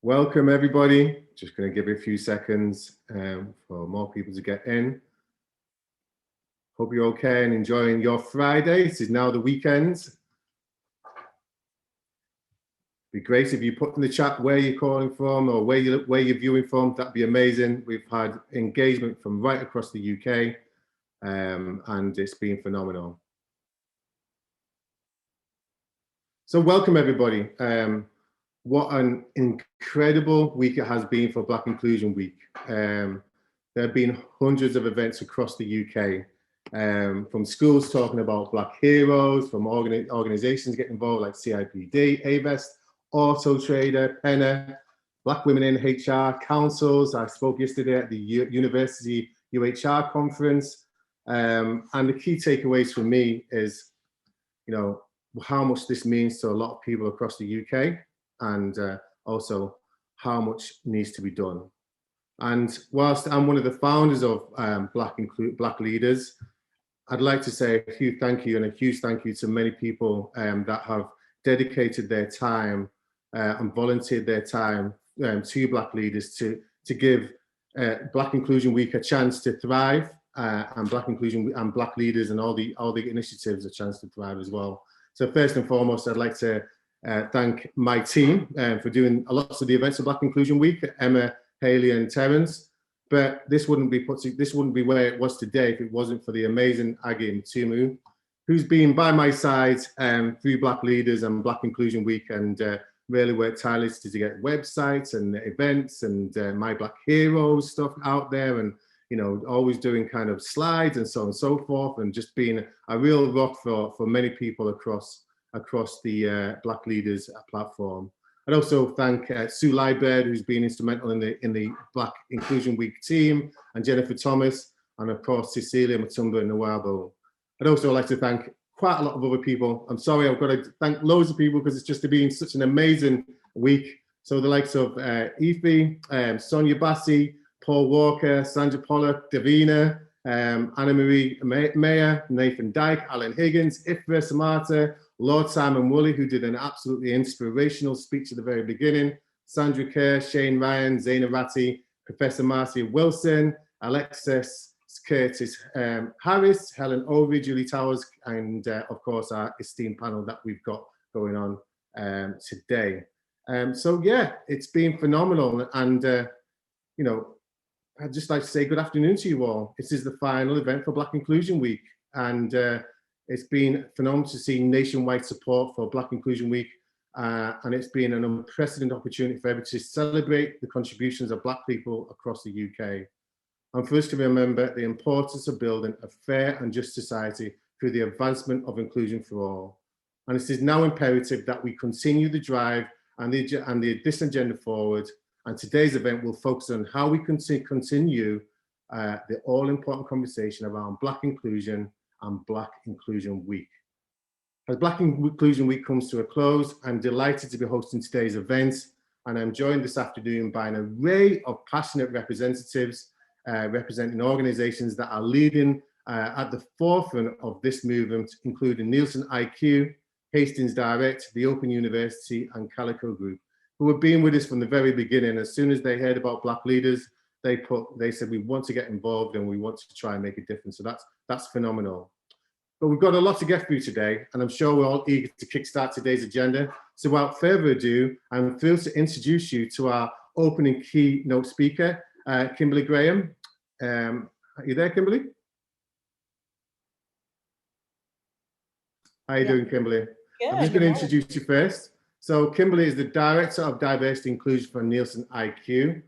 Welcome, everybody. Just going to give it a few seconds for more people to get in. Hope you're okay and enjoying your Friday. This is now the weekend. Be great if you put in the chat where you're calling from or where you're viewing from. That'd be amazing. We've had engagement from right across the UK, and it's been phenomenal. So welcome, everybody. What an incredible week it has been for Black Inclusion Week. There have been hundreds of events across the UK, from schools talking about Black heroes, from organisations getting involved like CIPD, AVEST, Auto Trader, Penna, Black Women in HR, councils. I spoke yesterday at the University UHR conference. And the key takeaways for me is, how much this means to a lot of people across the UK, and also how much needs to be done. And whilst I'm one of the founders of Black Leaders, I'd like to say a huge thank you to many people that have dedicated their time and volunteered their time to Black Leaders to give Black Inclusion Week a chance to thrive, and Black Inclusion and Black Leaders and all the initiatives a chance to thrive as well. So first and foremost, I'd like to thank my team for doing lots of the events of Black Inclusion Week, Emma, Haley, and Terence. But this wouldn't be where it was today if it wasn't for the amazing Aggie Mtumu, who's been by my side through Black Leaders and Black Inclusion Week, and really worked tirelessly to get websites and events and My Black Heroes stuff out there, and always doing kind of slides and so on and so forth, and just being a real rock for many people across the Black Leaders platform. I'd also thank Sue Liebird, who's been instrumental in the Black Inclusion Week team, and Jennifer Thomas, and of course Cecilia Matumba Nawabo. I'd also like to thank quite a lot of other people. I'm sorry, I've got to thank loads of people because it's just been such an amazing week. So the likes of Ify, Sonia Bassi, Paul Walker, Sandra Pollock, Davina, Anna Marie Mayer, Nathan Dyke, Alan Higgins, Ifra Samata, Lord Simon Woolley, who did an absolutely inspirational speech at the very beginning, Sandra Kerr, Shane Ryan, Zaina Ratti, Professor Marcia Wilson, Alexis Curtis Harris, Helen Overy, Julie Towers, and of course our esteemed panel that we've got going on today. So yeah, it's been phenomenal, and I'd just like to say good afternoon to you all. This is the final event for Black Inclusion Week, and it's been phenomenal to see nationwide support for Black Inclusion Week, and it's been an unprecedented opportunity for everyone to celebrate the contributions of Black people across the UK, and for us to remember the importance of building a fair and just society through the advancement of inclusion for all. And it is now imperative that we continue the drive and this agenda forward. And today's event will focus on how we continue the all-important conversation around Black inclusion and Black Inclusion Week. As Black Inclusion Week comes to a close, I'm delighted to be hosting today's event, and I'm joined this afternoon by an array of passionate representatives representing organisations that are leading at the forefront of this movement, including Nielsen IQ, Hastings Direct, the Open University, and Calico Group, who have been with us from the very beginning. As soon as they heard about Black Leaders, they said, we want to get involved and we want to try and make a difference. So that's phenomenal. But we've got a lot to get through today, and I'm sure we're all eager to kickstart today's agenda. So without further ado, I'm thrilled to introduce you to our opening keynote speaker, Kimberly Graham. Are you there, Kimberly? How are you doing, Kimberly? Good, I'm just going to introduce you first. So Kimberly is the Director of Diversity Inclusion for Nielsen IQ.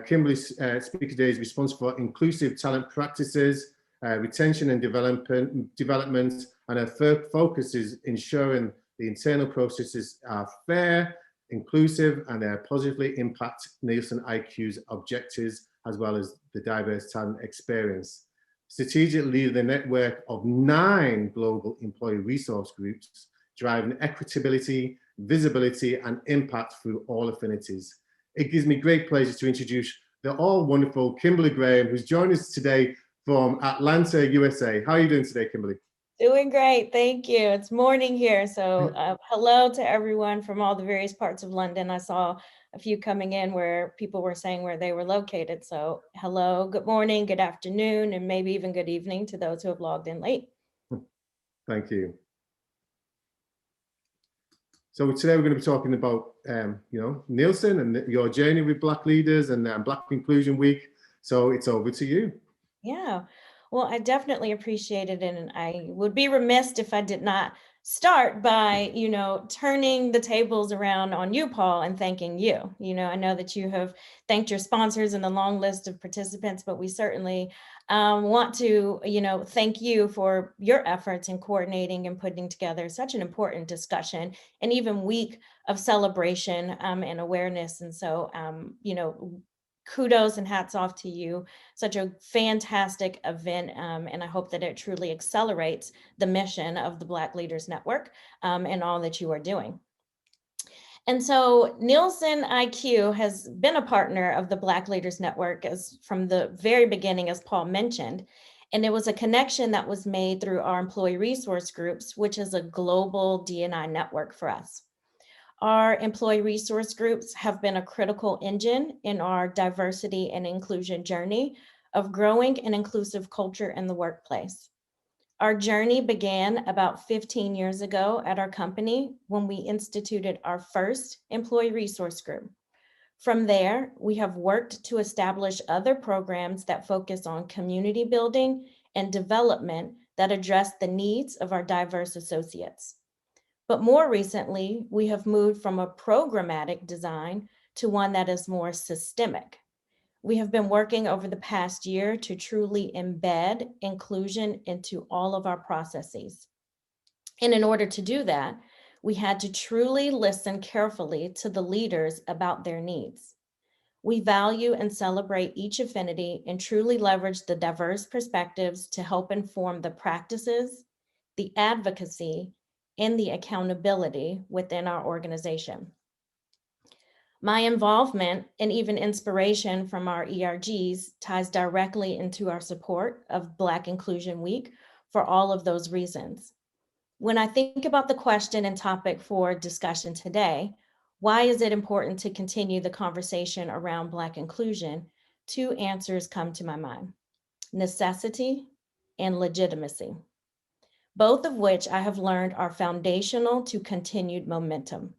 Kimberly's speaker today is responsible for inclusive talent practices, retention and development, and her focus is ensuring the internal processes are fair, inclusive, and positively impact Nielsen IQ's objectives, as well as the diverse talent experience. Strategic leader of the network of 9 global employee resource groups, driving equitability, visibility, and impact through all affinities. It gives me great pleasure to introduce the all wonderful Kimberly Graham, who's joined us today from Atlanta, USA. How are you doing today, Kimberly? Doing great, thank you. It's morning here, so hello to everyone from all the various parts of London. I saw a few coming in where people were saying where they were located. So hello, good morning, good afternoon, and maybe even good evening to those who have logged in late. Thank you. So today we're going to be talking about, Nielsen and your journey with Black leaders and Black Inclusion Week. So it's over to you. Yeah, well, I definitely appreciate it. And I would be remiss if I did not start by, turning the tables around on you, Paul, and thanking you. I know that you have thanked your sponsors and the long list of participants, but we certainly want to, thank you for your efforts in coordinating and putting together such an important discussion and even week of celebration and awareness. And so, kudos and hats off to you. Such a fantastic event, and I hope that it truly accelerates the mission of the Black Leaders Network and all that you are doing. And so Nielsen IQ has been a partner of the Black Leaders Network as from the very beginning, as Paul mentioned. And it was a connection that was made through our employee resource groups, which is a global D&I network for us. Our employee resource groups have been a critical engine in our diversity and inclusion journey of growing an inclusive culture in the workplace. Our journey began about 15 years ago at our company when we instituted our first employee resource group. From there, we have worked to establish other programs that focus on community building and development that address the needs of our diverse associates. But more recently, we have moved from a programmatic design to one that is more systemic. We have been working over the past year to truly embed inclusion into all of our processes. And in order to do that, we had to truly listen carefully to the leaders about their needs. We value and celebrate each affinity and truly leverage the diverse perspectives to help inform the practices, the advocacy, and the accountability within our organization. My involvement and even inspiration from our ERGs ties directly into our support of Black Inclusion Week for all of those reasons. When I think about the question and topic for discussion today, why is it important to continue the conversation around Black inclusion? Two answers come to my mind: necessity and legitimacy, both of which I have learned are foundational to continued momentum,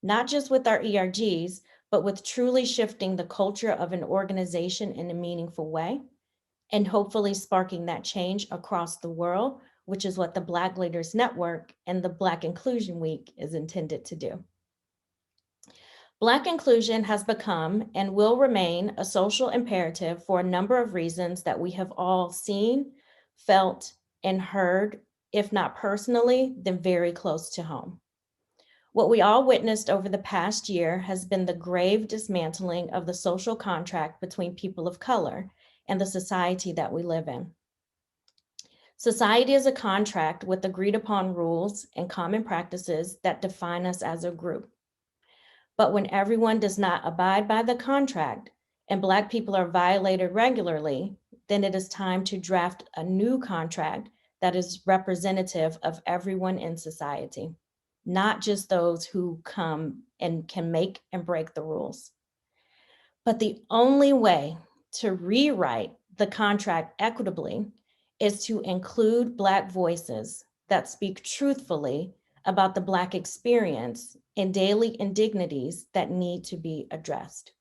not just with our ERGs, but with truly shifting the culture of an organization in a meaningful way and hopefully sparking that change across the world, which is what the Black Leaders Network and the Black Inclusion Week is intended to do. Black inclusion has become and will remain a social imperative for a number of reasons that we have all seen, felt, and heard, if not personally, then very close to home. What we all witnessed over the past year has been the grave dismantling of the social contract between people of color and the society that we live in. Society is a contract with agreed upon rules and common practices that define us as a group. But when everyone does not abide by the contract and Black people are violated regularly, then it is time to draft a new contract that is representative of everyone in society, not just those who come and can make and break the rules. But the only way to rewrite the contract equitably is to include Black voices that speak truthfully about the Black experience and daily indignities that need to be addressed.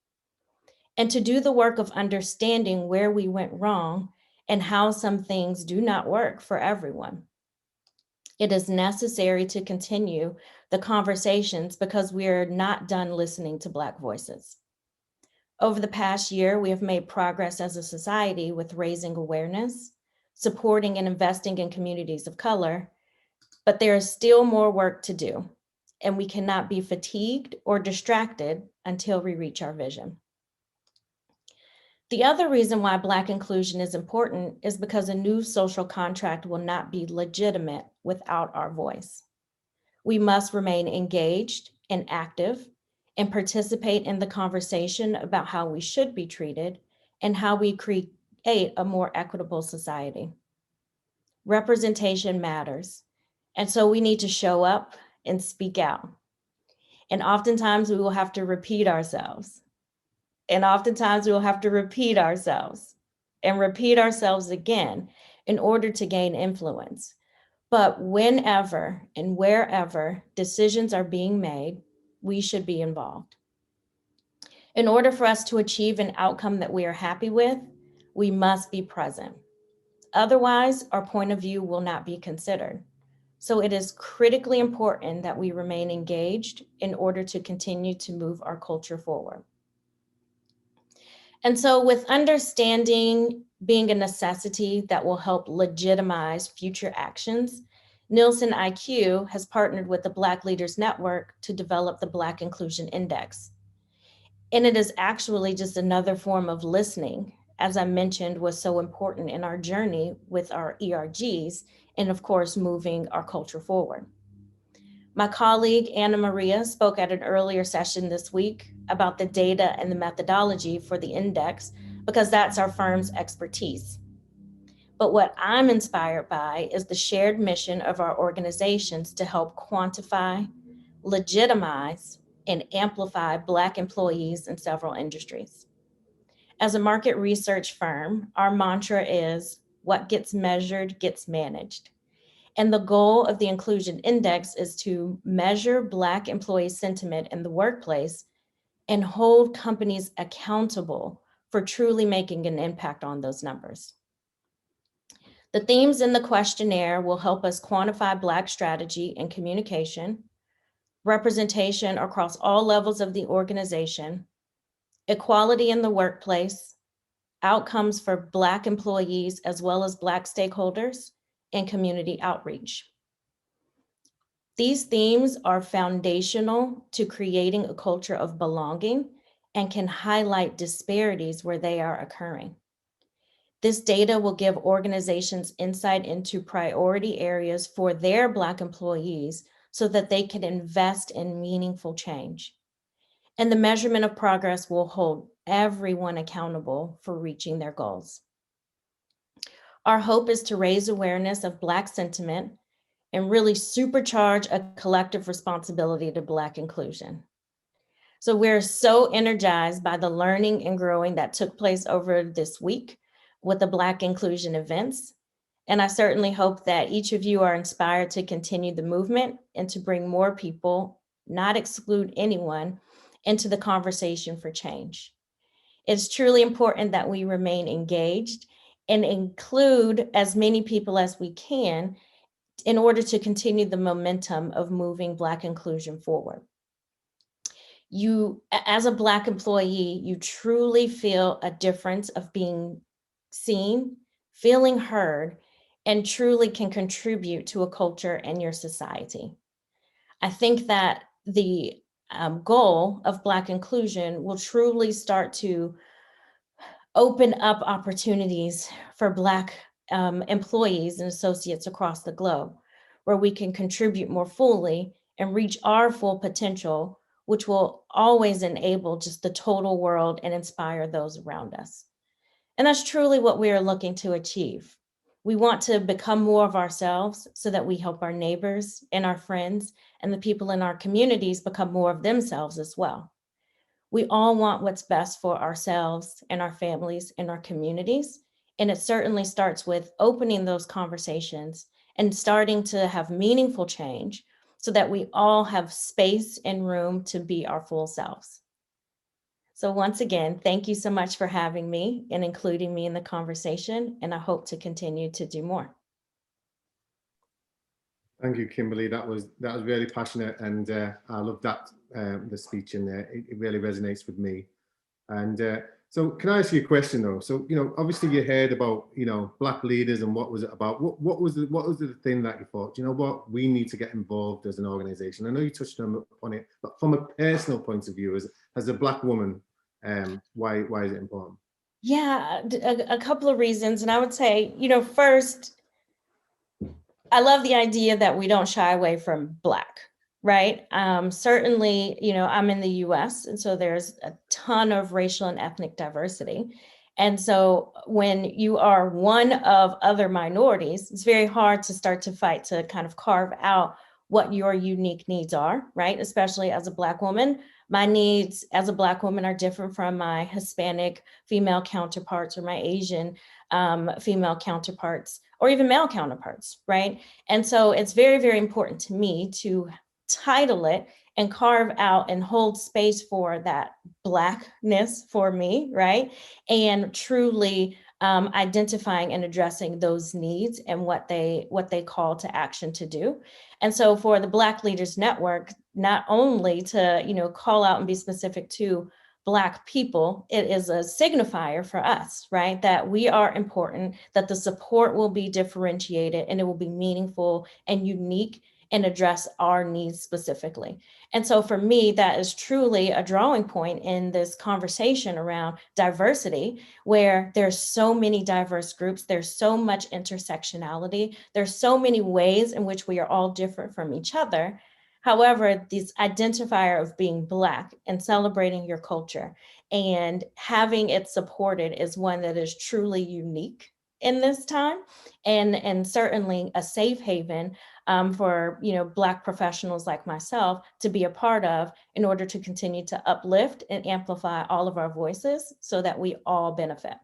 And to do the work of understanding where we went wrong and how some things do not work for everyone. It is necessary to continue the conversations because we are not done listening to Black voices. Over the past year, we have made progress as a society with raising awareness, supporting and investing in communities of color, but there is still more work to do, and we cannot be fatigued or distracted until we reach our vision. The other reason why Black inclusion is important is because a new social contract will not be legitimate without our voice. We must remain engaged and active and participate in the conversation about how we should be treated and how we create a more equitable society. representation matters. And so we need to show up and speak out. And oftentimes we will have to repeat ourselves. And oftentimes we will have to repeat ourselves and repeat ourselves again in order to gain influence. But whenever and wherever decisions are being made, we should be involved. In order for us to achieve an outcome that we are happy with, we must be present. Otherwise, our point of view will not be considered. So it is critically important that we remain engaged in order to continue to move our culture forward. And so with understanding being a necessity that will help legitimize future actions, Nielsen IQ has partnered with the Black Leaders Network to develop the Black Inclusion Index. And it is actually just another form of listening, as I mentioned, was so important in our journey with our ERGs, and of course, moving our culture forward. My colleague, Anna Maria, spoke at an earlier session this week about the data and the methodology for the index, because that's our firm's expertise. But what I'm inspired by is the shared mission of our organizations to help quantify, legitimize, and amplify Black employees in several industries. As a market research firm, our mantra is what gets measured gets managed. And the goal of the Inclusion Index is to measure Black employee sentiment in the workplace and hold companies accountable for truly making an impact on those numbers. The themes in the questionnaire will help us quantify Black strategy and communication, representation across all levels of the organization, equality in the workplace, outcomes for Black employees as well as Black stakeholders, and community outreach. These themes are foundational to creating a culture of belonging and can highlight disparities where they are occurring. This data will give organizations insight into priority areas for their Black employees so that they can invest in meaningful change. And the measurement of progress will hold everyone accountable for reaching their goals. Our hope is to raise awareness of Black sentiment and really supercharge a collective responsibility to Black inclusion. So we're so energized by the learning and growing that took place over this week with the Black inclusion events. And I certainly hope that each of you are inspired to continue the movement and to bring more people, not exclude anyone, into the conversation for change. It's truly important that we remain engaged and include as many people as we can in order to continue the momentum of moving Black inclusion forward. You, as a Black employee, you truly feel a difference of being seen, feeling heard, and truly can contribute to a culture and your society. I think that the goal of Black inclusion will truly start to open up opportunities for Black employees and associates across the globe, where we can contribute more fully and reach our full potential, which will always enable just the total world and inspire those around us. And that's truly what we are looking to achieve. We want to become more of ourselves so that we help our neighbors and our friends and the people in our communities become more of themselves as well. We all want what's best for ourselves and our families and our communities. And it certainly starts with opening those conversations and starting to have meaningful change so that we all have space and room to be our full selves. So once again, thank you so much for having me and including me in the conversation, and I hope to continue to do more. Thank you, Kimberly. That was really passionate, and I love that the speech in there. It really resonates with me. And so, can I ask you a question though? So, obviously you heard about Black leaders and what was it about? What was the thing that you thought? What, we need to get involved as an organization? I know you touched on it, but from a personal point of view, as a Black woman, why is it important? Yeah, a couple of reasons, and I would say, first, I love the idea that we don't shy away from Black, right? Certainly, I'm in the US, and so there's a ton of racial and ethnic diversity. And so when you are one of other minorities, it's very hard to start to fight to kind of carve out what your unique needs are, right? Especially as a Black woman. My needs as a Black woman are different from my Hispanic female counterparts or my Asian female counterparts or even male counterparts, right? And so it's very, very important to me to title it and carve out and hold space for that Blackness for me, right? And truly identifying and addressing those needs and what they call to action to do. And so for the Black Leaders Network, not only to call out and be specific to Black people, it is a signifier for us, right? That we are important, that the support will be differentiated and it will be meaningful and unique and address our needs specifically. And so for me, that is truly a drawing point in this conversation around diversity, where there's so many diverse groups, there's so much intersectionality, there's so many ways in which we are all different from each other. However, this identifier of being Black and celebrating your culture and having it supported is one that is truly unique in this time, and certainly a safe haven for Black professionals like myself to be a part of in order to continue to uplift and amplify all of our voices so that we all benefit.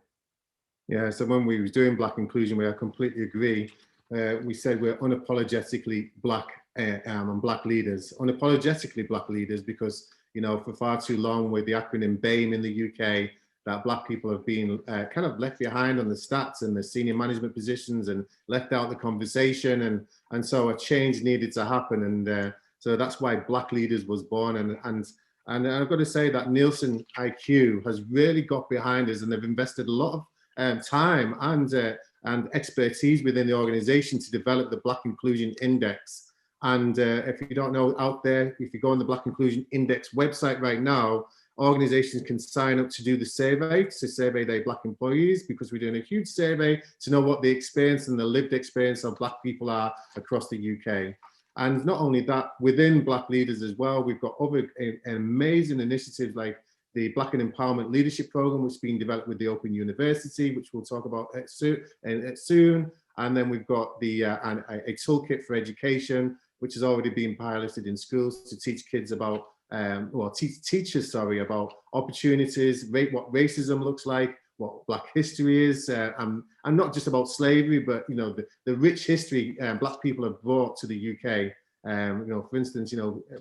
Yeah, so when we were doing Black inclusion, we I completely agree. We said we're unapologetically Black and Black leaders, unapologetically Black leaders, because for far too long with the acronym BAME in the UK, that Black people have been kind of left behind on the stats and the senior management positions and left out the conversation, and so a change needed to happen, and so that's why Black Leaders was born, and I've got to say that Nielsen IQ has really got behind us, and they've invested a lot of time and expertise within the organization to develop the Black Inclusion Index. And if you don't know out there, if you go on the Black Inclusion Index website right now, organizations can sign up to do the survey, to survey their Black employees, because we're doing a huge survey to know what the experience and the lived experience of Black people are across the UK. And not only that, within Black leaders as well, we've got other amazing initiatives like the Black and Empowerment Leadership Program, which is being developed with the Open University, which we'll talk about soon. And then we've got the a toolkit for education, which has already been piloted in schools to teach kids about, teach teachers, about opportunities, what racism looks like, what Black history is, and not just about slavery, but the rich history Black people have brought to the UK. For instance,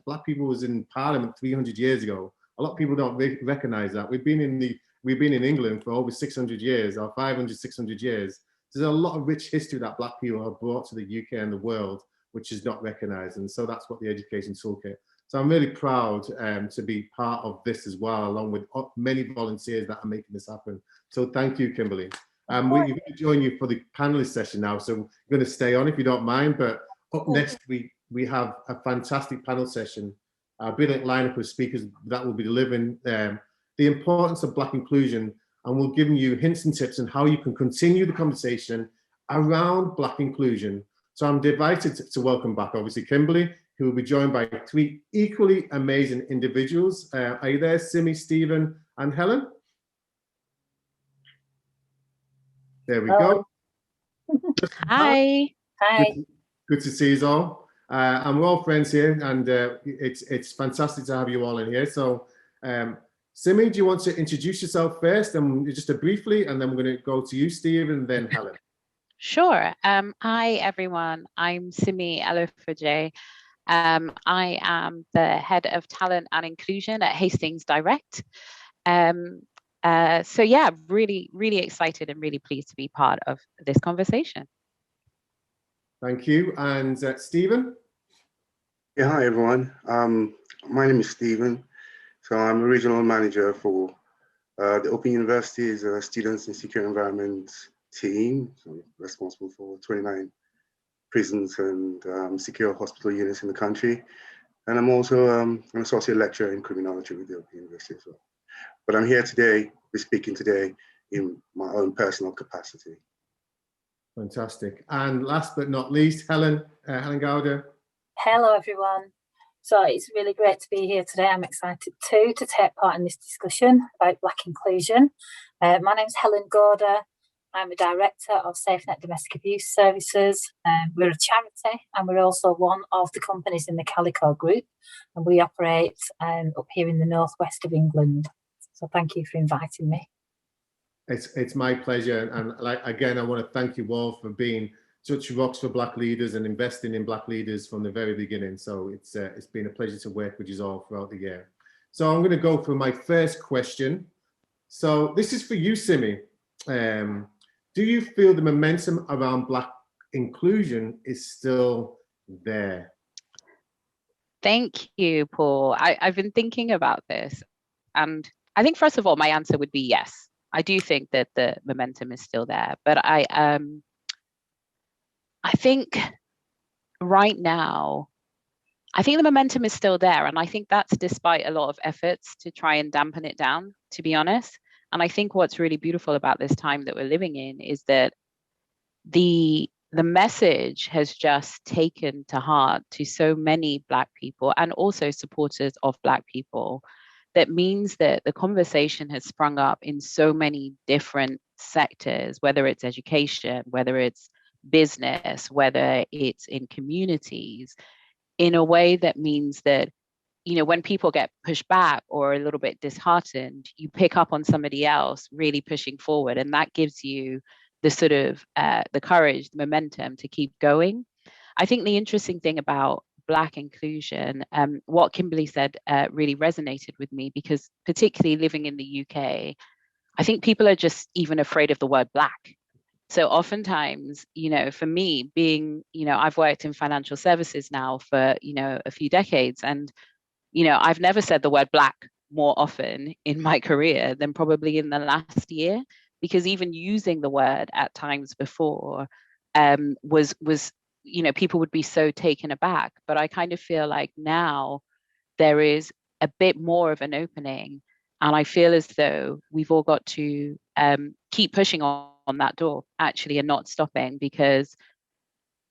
Black people was in Parliament 300 years ago. A lot of people don't recognize that. We've been in England for over 600 years, or 500, 600 years. There's a lot of rich history that Black people have brought to the UK and the world, which is not recognized. And so that's what the education toolkit. So I'm really proud to be part of this as well, along with many volunteers that are making this happen. So thank you, Kimberly. We're going to join you for the panelist session now. So we're going to stay on if you don't mind, but up next we have a fantastic panel session, a brilliant lineup of speakers that will be delivering the importance of Black inclusion, and we'll give you hints and tips on how you can continue the conversation around Black inclusion. So I'm delighted to welcome back, obviously, Kimberly, who will be joined by three equally amazing individuals. Are you there, Simi, Stephen, and Helen? There we go. Hi. Hi. Good to see you all. And we're all friends here, and it's fantastic to have you all in here. So, Simi, do you want to introduce yourself first, and just briefly, and then we're going to go to you, Steve, and then Helen. Sure. Hi, everyone. I'm Simi Elofuje. I am the head of talent and inclusion at Hastings Direct. So yeah, really, really excited and really pleased to be part of this conversation. Thank you. And Stephen? Yeah, hi everyone. My name is Stephen. So I'm a regional manager for the Open University's Students in Secure Environments team, so responsible for 29 prisons and secure hospital units in the country. And I'm also an associate lecturer in criminology with the Open University as well. But I'm here today, we're speaking today in my own personal capacity. Fantastic. And last but not least, Helen Gowder. Hello, everyone. So it's really great to be here today. I'm excited too to take part in this discussion about Black inclusion. My name's Helen Gorder. I'm a director of SafeNet Domestic Abuse Services. We're a charity, and we're also one of the companies in the Calico Group, and we operate up here in the northwest of England. So thank you for inviting me. It's my pleasure, and again, I want to thank you all for being such rocks for Black leaders and investing in Black leaders from the very beginning. So it's been a pleasure to work with you all throughout the year. So I'm going to go for my first question. So this is for you, Simi. Do you feel the momentum around Black inclusion is still there? Thank you, Paul. I've been thinking about this, and I think first of all, my answer would be yes. I do think that the momentum is still there, but I think right now, I think the momentum is still there, and I think that's despite a lot of efforts to try and dampen it down, to be honest. And I think what's really beautiful about this time that we're living in is that the message has just taken to heart to so many Black people and also supporters of Black people. That means that the conversation has sprung up in so many different sectors, whether it's education, whether it's business, whether it's in communities, in a way that means that, you know, when people get pushed back or a little bit disheartened, you pick up on somebody else really pushing forward, and that gives you the sort of the courage, the momentum to keep going. I think the interesting thing about Black inclusion, what Kimberly said really resonated with me, because particularly living in the UK, I think people are just even afraid of the word Black. So oftentimes, you know, for me being, you know, I've worked in financial services now for, you know, a few decades, and, you know, I've never said the word Black more often in my career than probably in the last year, because even using the word at times before was, you know, people would be so taken aback. But I kind of feel like now there is a bit more of an opening, and I feel as though we've all got to keep pushing on that door, actually, and not stopping, because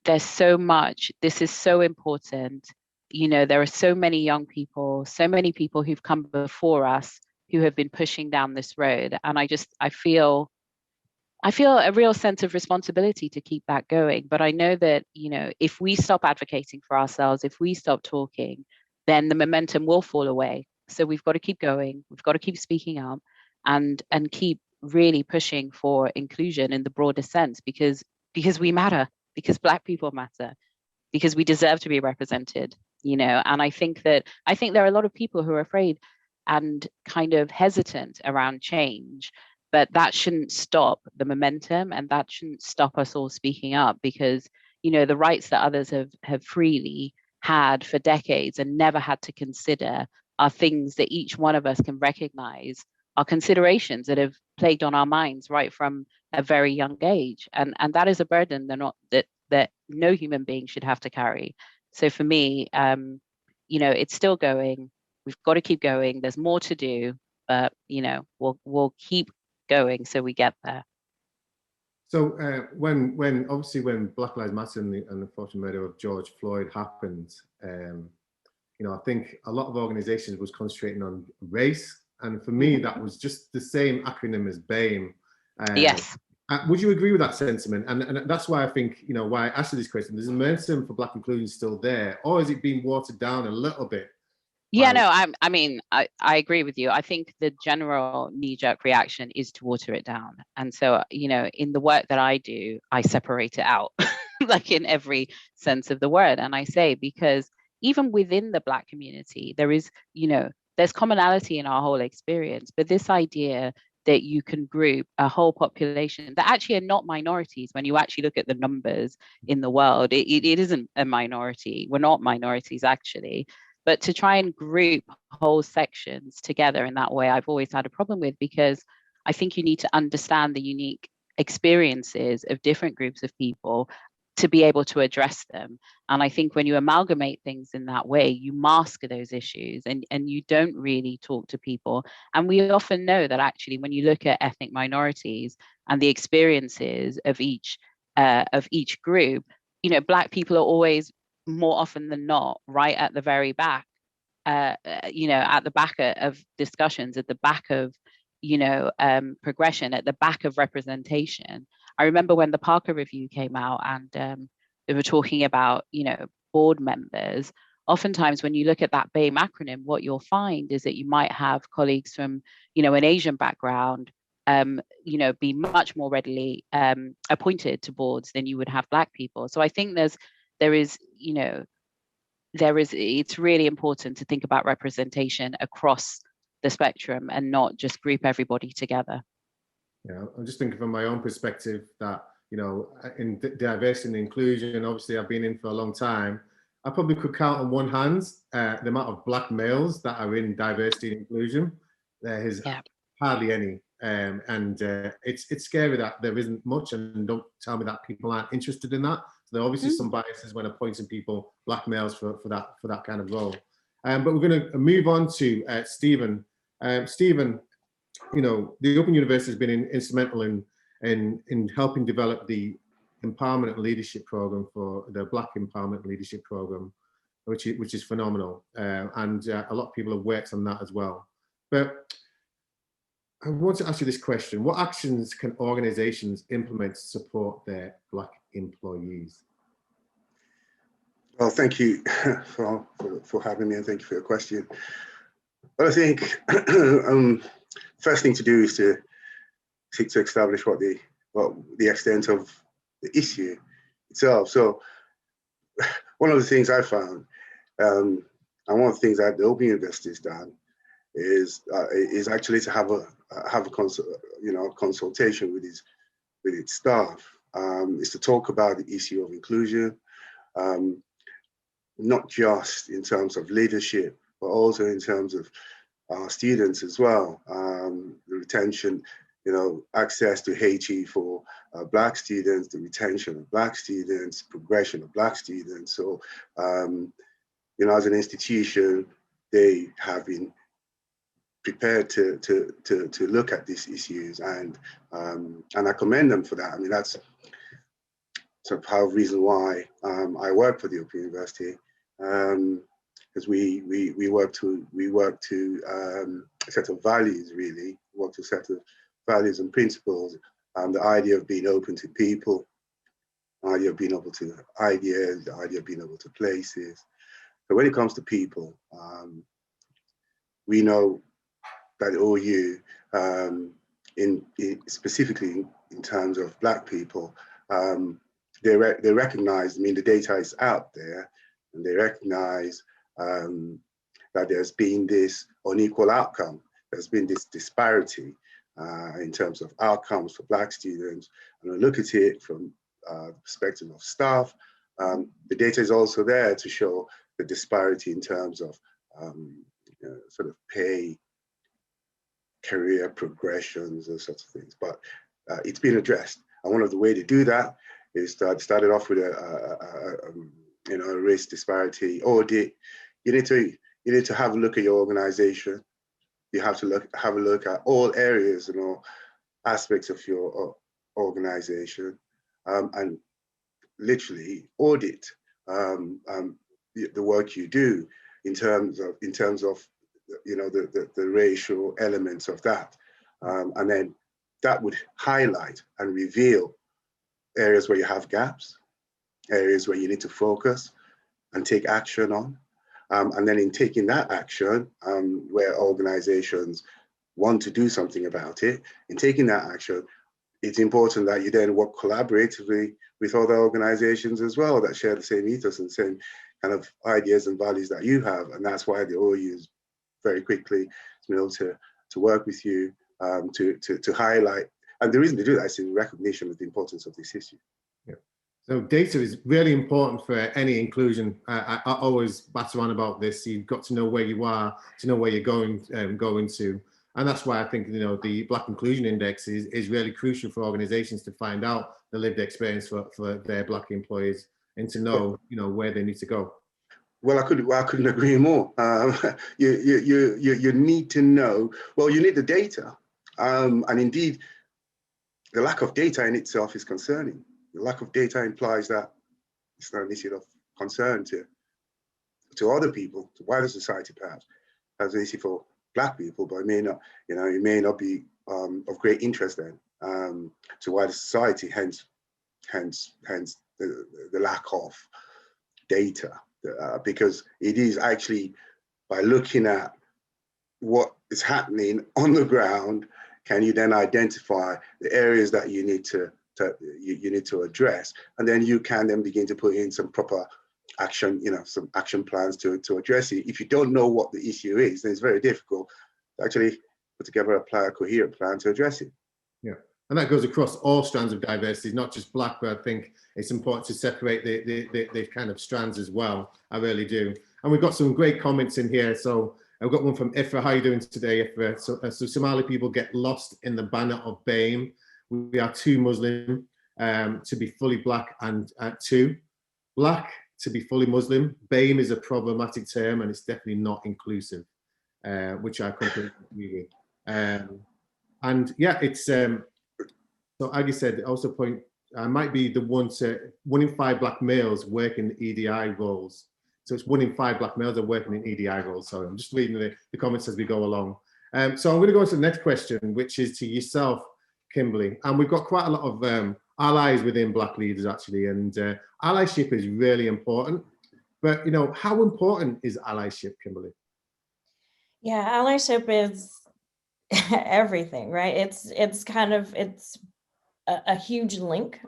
there's so much. This is so important. You know, there are so many young people, so many people who've come before us who have been pushing down this road. And I feel a real sense of responsibility to keep that going. But I know that, you know, if we stop advocating for ourselves, if we stop talking, then the momentum will fall away. So we've got to keep going. We've got to keep speaking up and keep really pushing for inclusion in the broader sense, because we matter, because Black people matter, because we deserve to be represented, you know. And I think there are a lot of people who are afraid and kind of hesitant around change, but that shouldn't stop the momentum, and that shouldn't stop us all speaking up, because, you know, the rights that others have freely had for decades and never had to consider are things that each one of us can recognize are considerations that have plagued on our minds right from a very young age, and that is a burden that no human being should have to carry. So for me, you know, it's still going. We've got to keep going. There's more to do, but, you know, we'll keep going so we get there. So when obviously when Black Lives Matter and the unfortunate murder of George Floyd happened, you know, I think a lot of organizations was concentrating on race, and for me that was just the same acronym as BAME. Yes. Would you agree with that sentiment? And that's why I think, you know, why I asked you this question. Is the momentum for Black inclusion still there, or is it being watered down a little bit? Yeah, no, I mean, I agree with you. I think the general knee-jerk reaction is to water it down. And so, you know, in the work that I do, I separate it out, like in every sense of the word. And I say, because even within the Black community, there is, you know, there's commonality in our whole experience, but this idea that you can group a whole population that actually are not minorities, when you actually look at the numbers in the world, it isn't a minority. We're not minorities, actually. But to try and group whole sections together in that way, I've always had a problem with, because I think you need to understand the unique experiences of different groups of people to be able to address them. And I think when you amalgamate things in that way, you mask those issues, and you don't really talk to people. And we often know that actually, when you look at ethnic minorities and the experiences of each group, you know, Black people are always, more often than not, right at the very back, you know, at the back of discussions, at the back of progression at the back of representation. I remember when the Parker Review came out and they were talking about, board members. Oftentimes when you look at that BAME acronym, what you'll find is that you might have colleagues from, an Asian background, be much more readily appointed to boards than you would have Black people. So I think it's really important to think about representation across the spectrum and not just group everybody together. Yeah, I'm just thinking from my own perspective that, in diversity and inclusion, obviously I've been in for a long time. I probably could count on one hand the amount of Black males that are in diversity and inclusion. There is hardly any. It's scary that there isn't much, and don't tell me that people aren't interested in that. So there are obviously some biases when appointing people, Black males, for that kind of role. But we're going to move on to Stephen. Stephen, the Open University has been instrumental in helping develop the Empowerment and Leadership Program, for the Black Empowerment and Leadership Program, which is phenomenal. And a lot of people have worked on that as well. But I want to ask you this question: what actions can organizations implement to support their Black employees? Well, thank you for having me, and thank you for your question. Well, I think first thing to do is to seek to establish what the extent of the issue itself. So one of the things I found, and one of the things that the Open University has done, is actually to have a consultation with its staff, is to talk about the issue of inclusion, not just in terms of leadership, but also in terms of students as well. The retention, access to HE for Black students, the retention of Black students, progression of Black students. So, as an institution, they have been prepared to look at these issues, and I commend them for that. I mean, that's sort of the reason why I work for the Open University, because we work to a set of values, really, work to a set of values and principles, and the idea of being open to people, the idea of being open to ideas, the idea of being open to places. So when it comes to people, we know that OU, specifically in terms of Black people, they recognize, the data is out there, and they recognize that there's been this unequal outcome. There's been this disparity in terms of outcomes for Black students. And we look at it from the perspective of staff. The data is also there to show the disparity in terms of sort of pay, career progressions, and sorts of things. But it's been addressed. And one of the ways to do that is started off with a race disparity audit. You need to have a look at your organization. You have to have a look at all areas and all aspects of your organization, and literally audit the work you do in terms of the racial elements of that, and then that would highlight and reveal areas where you have gaps, areas where you need to focus and take action on. And then in taking that action, where organizations want to do something about it, in taking that action, it's important that you then work collaboratively with other organizations as well that share the same ethos and same kind of ideas and values that you have. And that's why the OU is very quickly been able to work with you to highlight. And the reason to do that is in recognition of the importance of this issue. Yeah. So data is really important for any inclusion. I always batter on about this. You've got to know where you are to know where you're going to. And that's why I think, the Black Inclusion Index is really crucial for organizations to find out the lived experience for their Black employees and to know, where they need to go. Well, I couldn't agree more. You need to know, well, you need the data. And indeed, the lack of data in itself is concerning. The lack of data implies that it's not an issue of concern to other people, to wider society perhaps, as an issue for Black people, but it may not, it may not be of great interest then to wider society. Hence the lack of data, because it is actually by looking at what is happening on the ground, can you then identify the areas that you need to address, and then you can then begin to put in some proper action, some action plans to address it. If you don't know what the issue is, then it's very difficult to actually put together a coherent plan to address it. Yeah, and that goes across all strands of diversity, not just Black, but I think it's important to separate the kind of strands as well. I really do. And we've got some great comments in here. So I've got one from Ifra. How are you doing today, Ifra? So Somali people get lost in the banner of BAME. We are too Muslim to be fully Black, and too Black to be fully Muslim. BAME is a problematic term, and it's definitely not inclusive, which I completely agree with. And yeah, it's so Aggie said also point, I might be the one in 5 Black males work in EDI roles. So it's 1 in 5 Black males are working in EDI roles. So I'm just reading the comments as we go along. So I'm going to go on to the next question, which is to yourself, Kimberly. And we've got quite a lot of allies within Black leaders actually, and allyship is really important. But how important is allyship, Kimberly? Yeah, allyship is everything, right? It's a huge link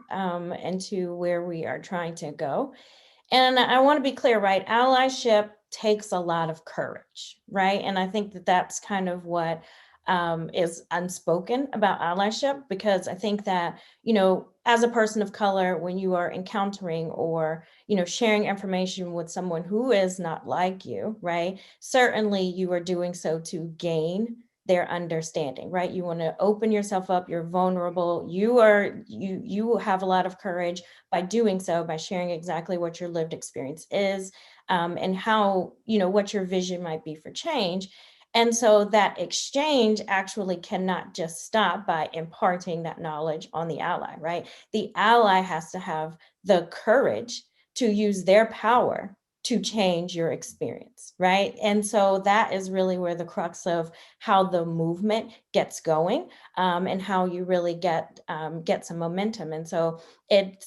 into where we are trying to go. And I want to be clear, right? Allyship takes a lot of courage, right? And I think that that's kind of what is unspoken about allyship, because I think that, as a person of color, when you are encountering or, sharing information with someone who is not like you, right? Certainly you are doing so to gain their understanding, right? You want to open yourself up, you're vulnerable, you have a lot of courage by doing so, by sharing exactly what your lived experience is, and how, what your vision might be for change. And so that exchange actually cannot just stop by imparting that knowledge on the ally, right? The ally has to have the courage to use their power to change your experience, right? And so that is really where the crux of how the movement gets going, and how you really get some momentum. And so it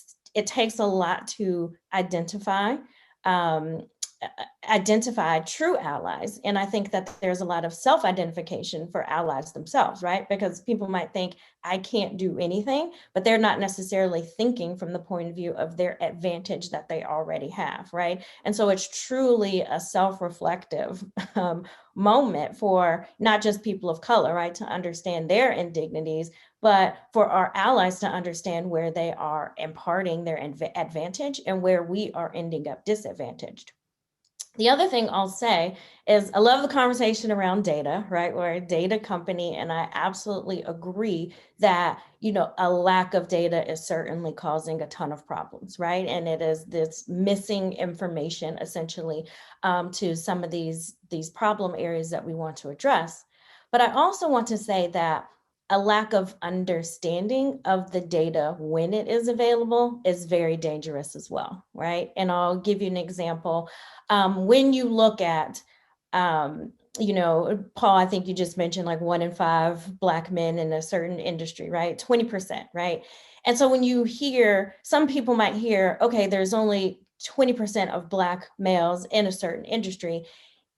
takes a lot to identify true allies. And I think that there's a lot of self-identification for allies themselves, right? Because people might think, I can't do anything, but they're not necessarily thinking from the point of view of their advantage that they already have, right? And so it's truly a self-reflective moment for not just people of color, right, to understand their indignities, but for our allies to understand where they are imparting their advantage and where we are ending up disadvantaged. The other thing I'll say is I love the conversation around data, right? We're a data company, and I absolutely agree that, a lack of data is certainly causing a ton of problems, right? And it is this missing information essentially to some of these problem areas that we want to address. But I also want to say that a lack of understanding of the data when it is available is very dangerous as well, right? And I'll give you an example. When you look at, Paul, I think you just mentioned like 1 in 5 Black men in a certain industry, right? 20%, right? And so when you hear, some people might hear, okay, there's only 20% of Black males in a certain industry.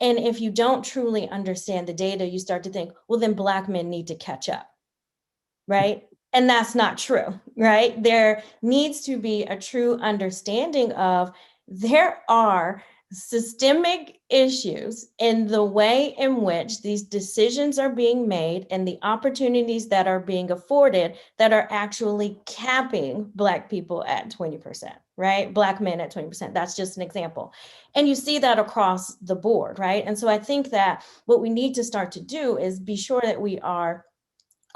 And if you don't truly understand the data, you start to think, well, then Black men need to catch up, right? And that's not true, right? There needs to be a true understanding of there are systemic issues in the way in which these decisions are being made and the opportunities that are being afforded that are actually capping Black people at 20%, right? Black men at 20%. That's just an example. And you see that across the board, right? And so I think that what we need to start to do is be sure that we are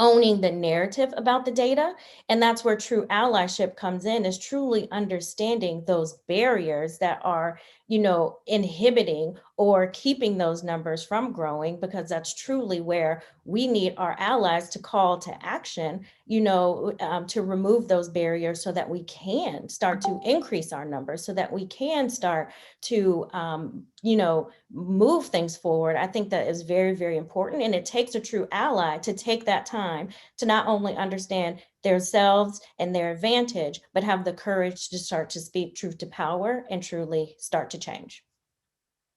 owning the narrative about the data. And that's where true allyship comes in, is truly understanding those barriers that are, inhibiting or keeping those numbers from growing, because that's truly where we need our allies to call to action, to remove those barriers so that we can start to increase our numbers, so that we can start to, move things forward. I think that is very, very important. And it takes a true ally to take that time to not only understand themselves and their advantage, but have the courage to start to speak truth to power and truly start to change.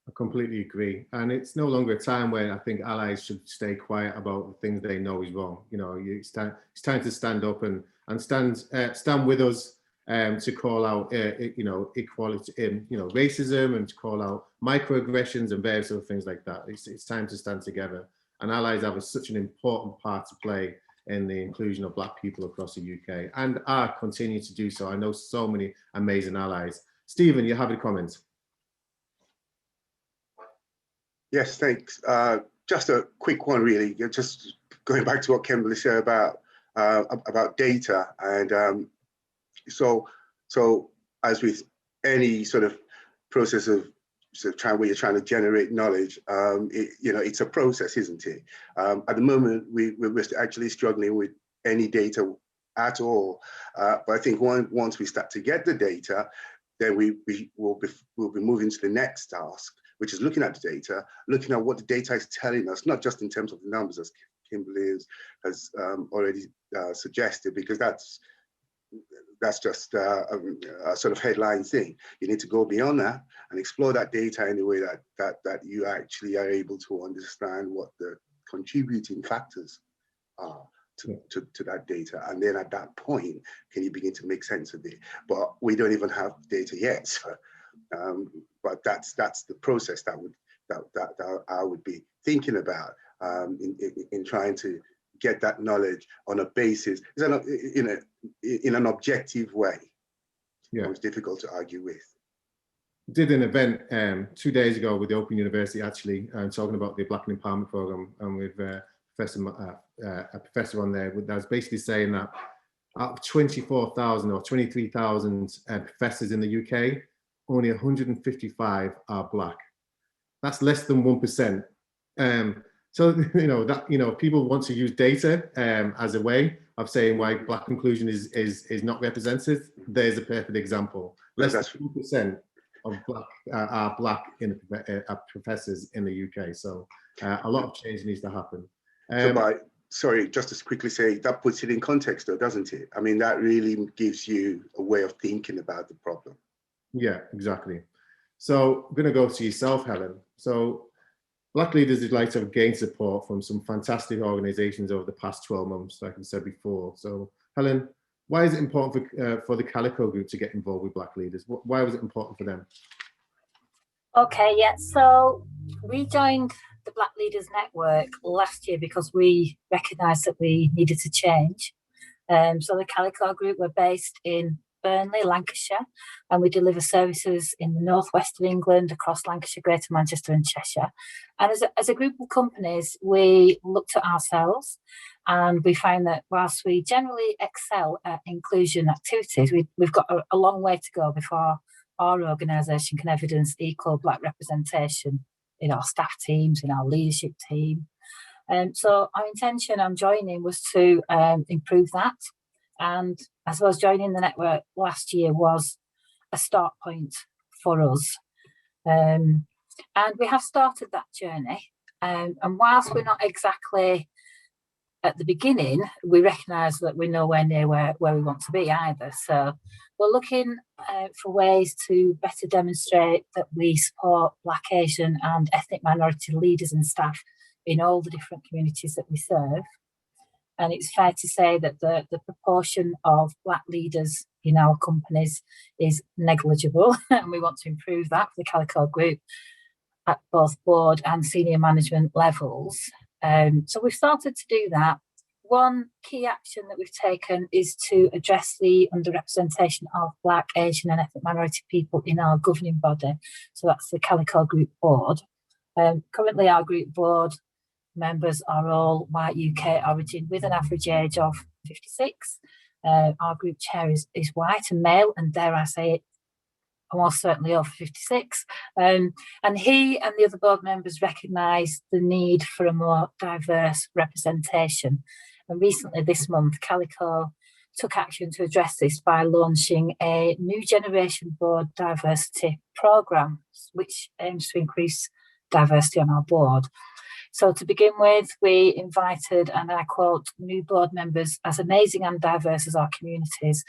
I completely agree. And it's no longer a time where I think allies should stay quiet about the things they know is wrong. It's time to stand up and stand with us to call out, equality, racism, and to call out microaggressions and various other things like that. It's time to stand together. And allies have such an important part to play in the inclusion of Black people across the UK, and are continuing to do so. I know so many amazing allies. Stephen, you have any comments? Yes, thanks. Just a quick one, really. Just going back to what Kimberly said about data, and so as with any sort of process of where you're trying to generate knowledge, it's a process, isn't it? At the moment, we're actually struggling with any data at all. But I think once we start to get the data, then we'll be moving to the next task, which is looking at the data, looking at what the data is telling us, not just in terms of the numbers, as Kimberly has already suggested, because that's just a sort of headline thing. You need to go beyond that and explore that data in a way that you actually are able to understand what the contributing factors are to that data. And then at that point, can you begin to make sense of it? But we don't even have data yet. So, but that's the process that I would be thinking about in trying to get that knowledge on a basis in an objective way. Yeah, it's difficult to argue with. Did an event 2 days ago with the Open University, actually, talking about the Black Empowerment Program, and with a professor on there that was basically saying that out of 24,000 or 23,000 professors in the UK, only 155 are Black. That's less than 1%. So people want to use data as a way of saying why Black inclusion is not represented. There's a perfect example. Less than 2% of are Black in professors in the UK. So a lot of change needs to happen. Sorry, just to quickly say, that puts it in context though, doesn't it? I mean, that really gives you a way of thinking about the problem. Yeah, exactly. So I'm going to go to yourself, Helen. So Black leaders would like to have gained support from some fantastic organizations over the past 12 months, like I said before. So Helen, why is it important for the Calico Group to get involved with Black leaders? Why was it important for them? Okay, yeah, so we joined the Black Leaders Network last year because we recognised that we needed to change. So the Calico Group were based in Burnley, Lancashire, and we deliver services in the northwest of England, across Lancashire, Greater Manchester and Cheshire. And as a group of companies, we looked at ourselves and we found that whilst we generally excel at inclusion activities, we've got a long way to go before our organisation can evidence equal Black representation in our staff teams, in our leadership team. So our intention on joining was to improve that. And I suppose joining the network last year was a start point for us. And we have started that journey. And whilst we're not exactly at the beginning, we recognise that we're nowhere near where we want to be either. So we're looking for ways to better demonstrate that we support Black, Asian and ethnic minority leaders and staff in all the different communities that we serve. And it's fair to say that the proportion of Black leaders in our companies is negligible, and we want to improve that for the Calico Group at both board and senior management levels. So we've started to do that. One key action that we've taken is to address the underrepresentation of Black, Asian and ethnic minority people in our governing body. So that's the Calico Group board. Currently our group board members are all white UK origin with an average age of 56. Our group chair is white and male, and dare I say it, almost certainly over 56. And he and the other board members recognised the need for a more diverse representation. And recently this month, Calico took action to address this by launching a new generation board diversity programme, which aims to increase diversity on our board. So to begin with, we invited, and I quote, new board members as amazing and diverse as our communities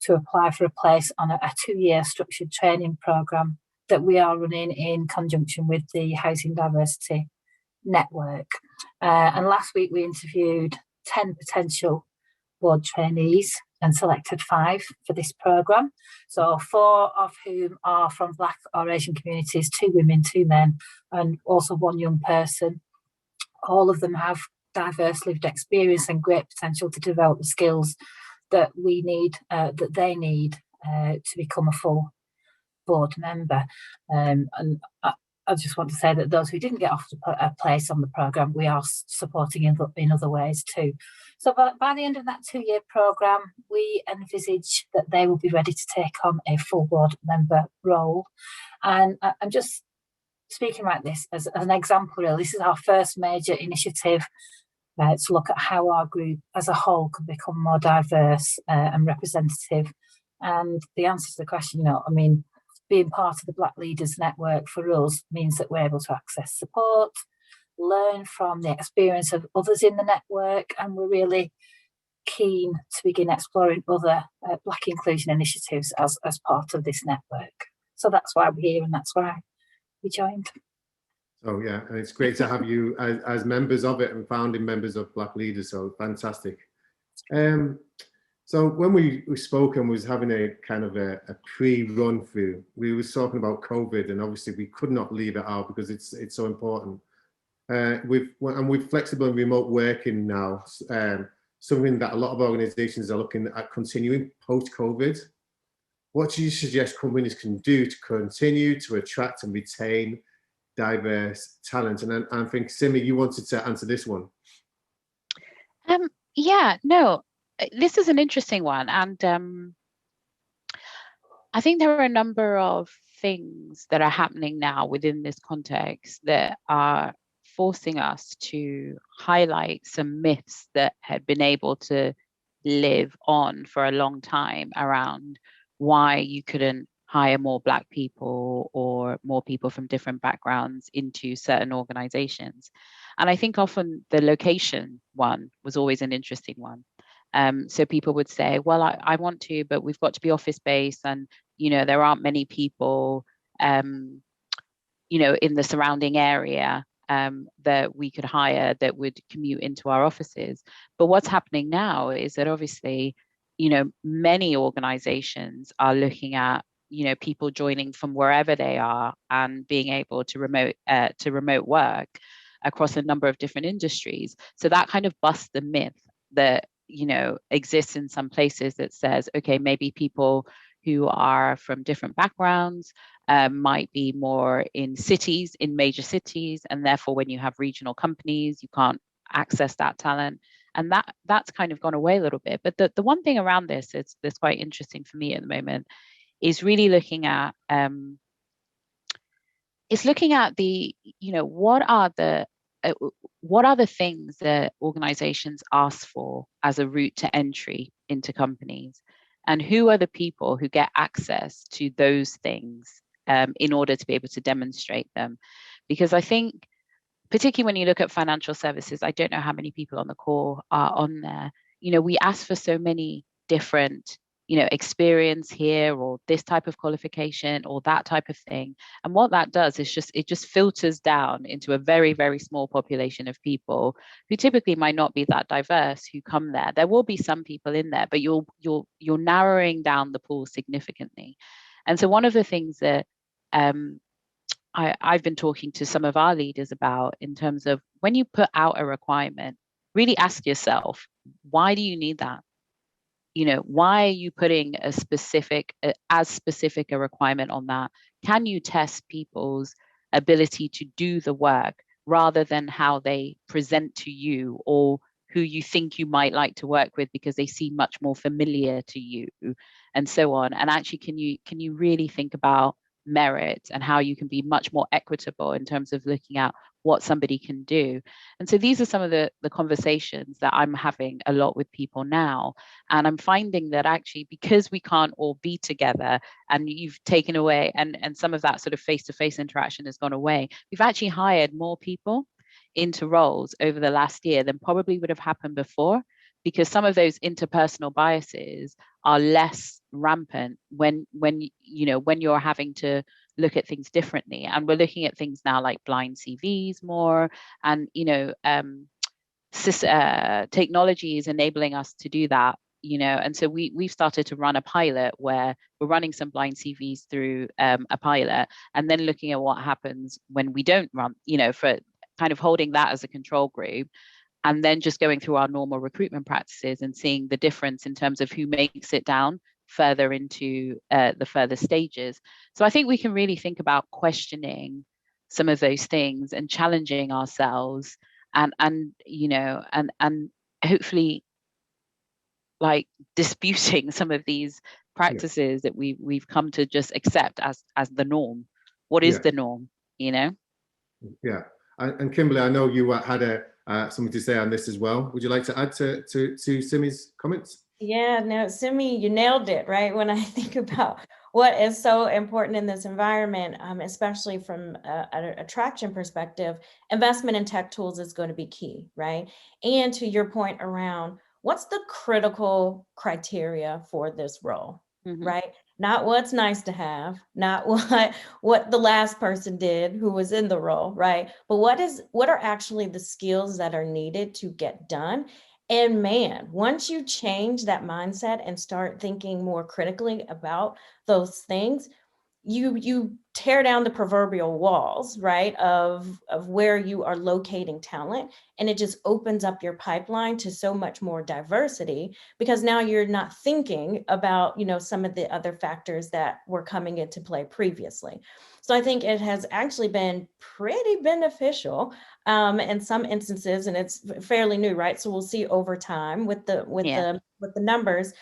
to apply for a place on a 2-year structured training programme that we are running in conjunction with the Housing Diversity Network. And last week we interviewed 10 potential board trainees and selected 5 for this programme. So 4 of whom are from Black or Asian communities, 2 women, 2 men, and also 1 young person. All of them have diverse lived experience and great potential to develop the skills that we need, that they need to become a full board member. And I just want to say that those who didn't get offered a place on the programme, we are supporting in other ways too. So by the end of that 2-year programme, we envisage that they will be ready to take on a full board member role. And I'm just speaking like this as an example, really. This is our first major initiative to look at how our group as a whole can become more diverse and representative. And the answer to the question, being part of the Black Leaders Network for us means that we're able to access support, learn from the experience of others in the network, and we're really keen to begin exploring other Black inclusion initiatives as part of this network. So that's why we're here, and that's why we joined. Oh yeah, and it's great to have you as members of it and founding members of Black Leaders. So fantastic. So when we spoke and was having a kind of a pre-run through, we was talking about COVID, and obviously we could not leave it out because it's so important. With flexible and remote working now, something that a lot of organisations are looking at continuing post-COVID. What do you suggest companies can do to continue to attract and retain diverse talent? And I think, Simi, you wanted to answer this one. This is an interesting one. And I think there are a number of things that are happening now within this context that are forcing us to highlight some myths that had been able to live on for a long time around why you couldn't hire more Black people or more people from different backgrounds into certain organizations. And I think often the location one was always an interesting one. So people would say, well, I want to, but we've got to be office-based, and, there aren't many people, in the surrounding area that we could hire that would commute into our offices. But what's happening now is that obviously, many organizations are looking at, people joining from wherever they are and being able to remote work across a number of different industries. So that kind of busts the myth that, exists in some places that says, okay, maybe people who are from different backgrounds might be more in major cities, and therefore when you have regional companies, you can't access that talent. And that's kind of gone away a little bit. But the one thing around this that's quite interesting for me at the moment is really looking at the, what are the things that organizations ask for as a route to entry into companies, and who are the people who get access to those things in order to be able to demonstrate them? Because I think, particularly when you look at financial services, I don't know how many people on the call are on there. We ask for so many different, experience here, or this type of qualification, or that type of thing. And what that does is it just filters down into a very, very small population of people who typically might not be that diverse who come there. There will be some people in there, but you're narrowing down the pool significantly. And so one of the things that I've been talking to some of our leaders about, in terms of when you put out a requirement, really ask yourself, why do you need that? Why are you putting as specific a requirement on that? Can you test people's ability to do the work rather than how they present to you, or who you think you might like to work with because they seem much more familiar to you, and so on. And actually, can you really think about merit and how you can be much more equitable in terms of looking at what somebody can do. And so these are some of the conversations that I'm having a lot with people now. And I'm finding that actually, because we can't all be together, and you've taken away, and some of that sort of face-to-face interaction has gone away, we've actually hired more people into roles over the last year than probably would have happened before, because some of those interpersonal biases are less rampant when you're having to look at things differently. And we're looking at things now like blind CVs more, and technology is enabling us to do that. And so we've started to run a pilot where we're running some blind CVs through a pilot, and then looking at what happens when we don't run, for kind of holding that as a control group, and then just going through our normal recruitment practices and seeing the difference in terms of who makes it down further into the further stages. So I think we can really think about questioning some of those things and challenging ourselves, and hopefully like disputing some of these practices that we've come to just accept as the norm. What is the norm, Yeah. And Kimberly, I know you had something to say on this as well. Would you like to add to Simi's comments? Yeah, no, Simi, you nailed it, right? When I think about what is so important in this environment, especially from an attraction perspective, investment in tech tools is going to be key, right? And to your point around what's the critical criteria for this role, right? Not what's nice to have, not what the last person did who was in the role, right? But what are actually the skills that are needed to get done? And man, once you change that mindset and start thinking more critically about those things, you tear down the proverbial walls, right, of where you are locating talent, and it just opens up your pipeline to so much more diversity, because now you're not thinking about some of the other factors that were coming into play previously. So I think it has actually been pretty beneficial in some instances, and it's fairly new, right? So we'll see over time with the numbers.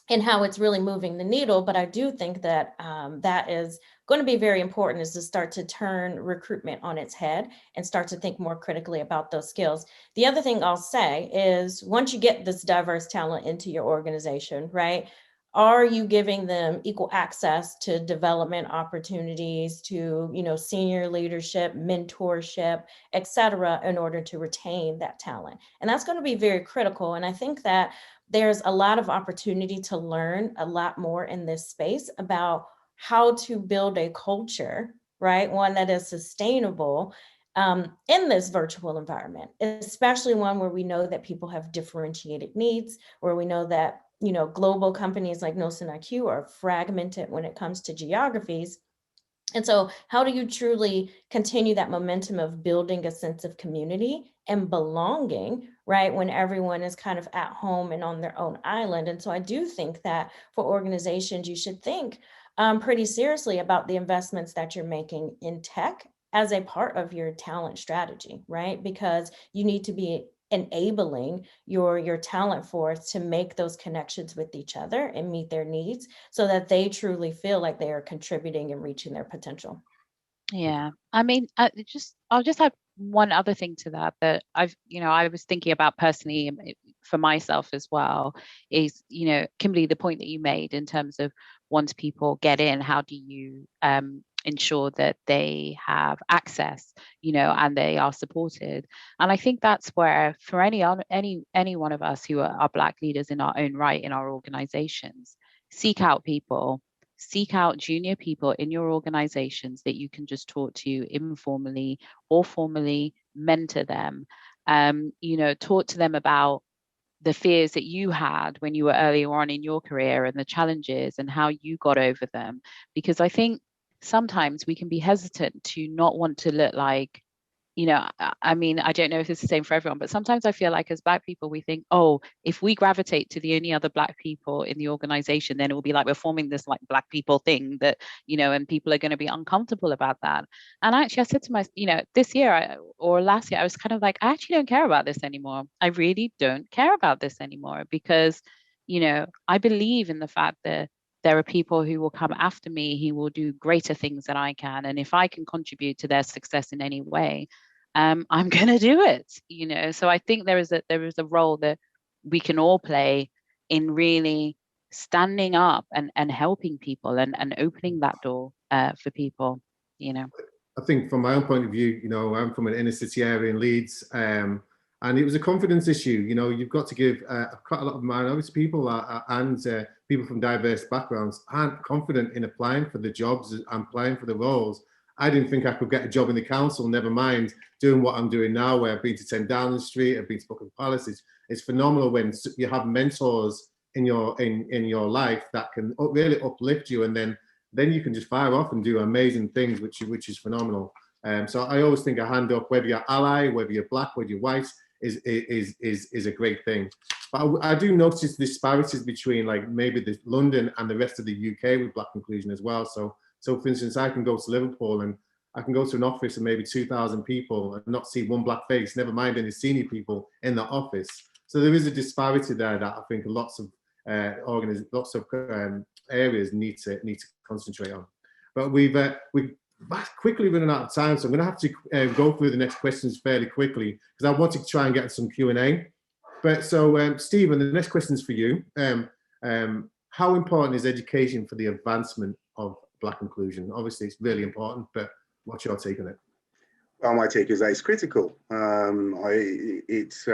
And how it's really moving the needle. But I do think that that is going to be very important, is to start to turn recruitment on its head and start to think more critically about those skills. The other thing I'll say is, once you get this diverse talent into your organization, right, are you giving them equal access to development opportunities, to senior leadership, mentorship, et cetera, in order to retain that talent? And that's going to be very critical. And I think that there's a lot of opportunity to learn a lot more in this space about how to build a culture, right? One that is sustainable in this virtual environment, especially one where we know that people have differentiated needs, where we know that global companies like Nielsen IQ are fragmented when it comes to geographies. And so how do you truly continue that momentum of building a sense of community and belonging, right, when everyone is kind of at home and on their own island? And so I do think that for organizations, you should think pretty seriously about the investments that you're making in tech as a part of your talent strategy, right? Because you need to be enabling your talent force to make those connections with each other and meet their needs, so that they truly feel like they are contributing and reaching their potential. Yeah, I mean, I'll just add one other thing to that I was thinking about personally for myself as well, is Kimberly, the point that you made in terms of, once people get in, how do you ensure that they have access, and they are supported? And I think that's where, for any one of us who are Black leaders in our own right in our organizations, seek out junior people in your organizations that you can just talk to informally or formally, mentor them, talk to them about the fears that you had when you were earlier on in your career and the challenges and how you got over them. Because I think sometimes we can be hesitant to not want to look like you know, I mean, I don't know if it's the same for everyone, but sometimes I feel like as Black people, we think, oh, if we gravitate to the only other Black people in the organization, then it will be like we're forming this like Black people thing that, you know, and people are going to be uncomfortable about that. And actually, I said to myself, you know, this year or last year, I was kind of like, I actually don't care about this anymore. I really don't care about this anymore because, you know, I believe in the fact that there are people who will come after me who will do greater things than I can. And if I can contribute to their success in any way, I'm going to do it, you know. So I think there is a role that we can all play in really standing up and helping people and opening that door for people, you know. I think from my own point of view, you know, I'm from an inner city area in Leeds, and it was a confidence issue. You know, you've got to give quite a lot of minority people and people from diverse backgrounds aren't confident in applying for the jobs and applying for the roles. I didn't think I could get a job in the council, never mind doing what I'm doing now, where I've been to 10 Downing Street, I've been to Buckingham Palace. It's phenomenal when you have mentors in your life that can really uplift you, and then you can just fire off and do amazing things, which is phenomenal. So I always think a hand up, whether you're ally, whether you're Black, whether you're white, is a great thing. But I do notice disparities between like maybe the London and the rest of the UK with Black inclusion as well. So for instance, I can go to Liverpool and I can go to an office of maybe 2,000 people and not see one Black face, never mind any senior people in the office. So there is a disparity there that I think lots of areas need to concentrate on. But we've quickly running out of time, so I'm going to have to go through the next questions fairly quickly because I want to try and get some Q&A. But so Stephen, the next question is for you. How important is education for the advancement of Black inclusion? Obviously, it's really important, but what's your take on it? Well, my take is that it's critical. It's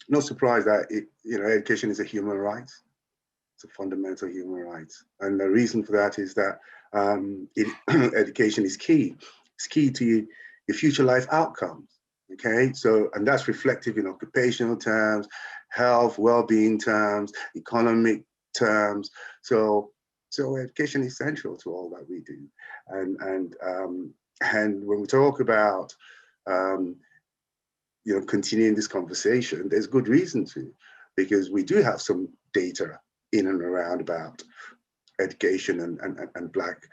no surprise that education is a human right. It's a fundamental human right, and the reason for that is that education is key. It's key to your future life outcomes. Okay, so and that's reflective in occupational terms, health, well-being terms, economic terms. So education is central to all that we do, and when we talk about continuing this conversation, there's good reason to, because we do have some data in and around about education and black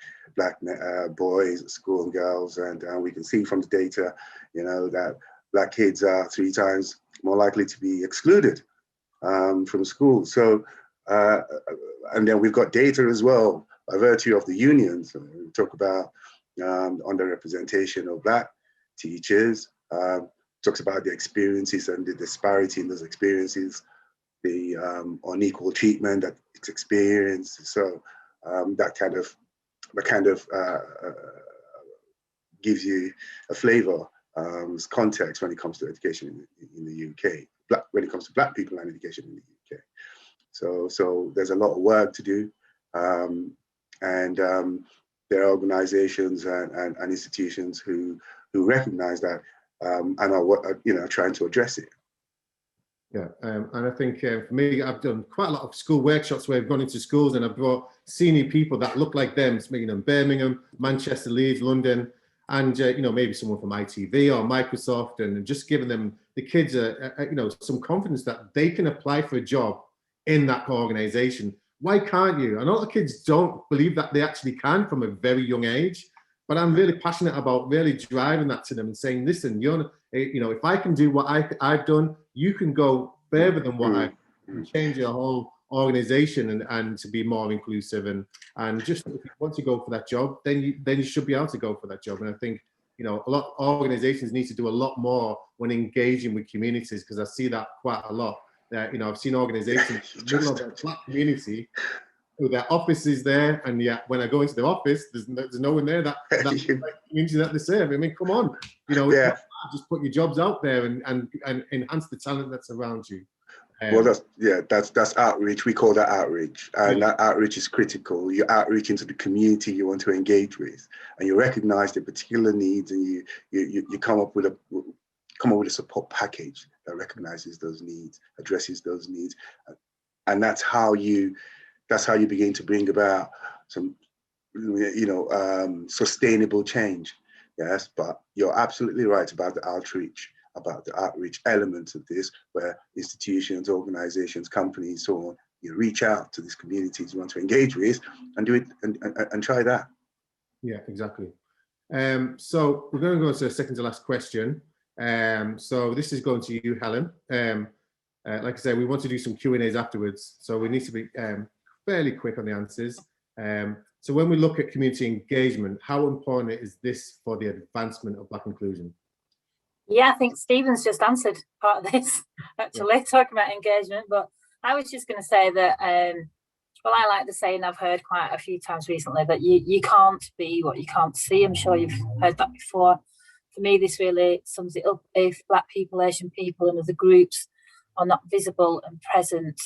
boys at school and girls, and we can see from the data, that Black kids are 3 times more likely to be excluded from school. So, and then we've got data as well by virtue of the unions. So we talk about underrepresentation of Black teachers. Talks about the experiences and the disparity in those experiences, the unequal treatment that it's experienced. So that kind of gives you a flavor, context when it comes to education in the UK. When it comes to Black people and education in the UK. So there's a lot of work to do, and there are organisations and institutions who recognise that and are trying to address it. Yeah, and I think for me, I've done quite a lot of school workshops where I've gone into schools and I've brought senior people that look like them, Birmingham, Manchester, Leeds, London, and maybe someone from ITV or Microsoft, and just giving them, the kids some confidence that they can apply for a job in that organisation. Why can't you? And a lot of kids don't believe that they actually can from a very young age. But I'm really passionate about really driving that to them and saying, listen, if I can do what I've done, you can go further than what I've done, change your whole organization and to be more inclusive. And just if you want to go for that job, then you should be able to go for that job. And I think, a lot of organizations need to do a lot more when engaging with communities, because I see that quite a lot. I've seen organizations in the middle of the Black community, their office is there, and yet when I go into their office, there's no one there that community that they serve. I mean, come on, just put your jobs out there and enhance the talent that's around you. Well, that's outreach. We call that outreach, and that outreach is critical. You outreach into the community you want to engage with, and you recognise the particular needs, and you come up with a support package that recognises those needs, addresses those needs, and that's how you begin to bring about some, sustainable change. Yes, but you're absolutely right about the outreach element of this, where institutions, organizations, companies, so on, you reach out to these communities you want to engage with and do it and try that. Yeah, exactly. So we're going to go to the second to last question. So this is going to you, Helen. Like I said, we want to do some Q&As afterwards, so we need to be fairly quick on the answers. So when we look at community engagement, how important is this for the advancement of Black inclusion? Yeah, I think Stephen's just answered part of this, actually, talking about engagement. But I was just going to say that, well, I like the saying I've heard quite a few times recently, that you can't be what you can't see. I'm sure you've heard that before. For me, this really sums it up. If Black people, Asian people and other groups are not visible and present,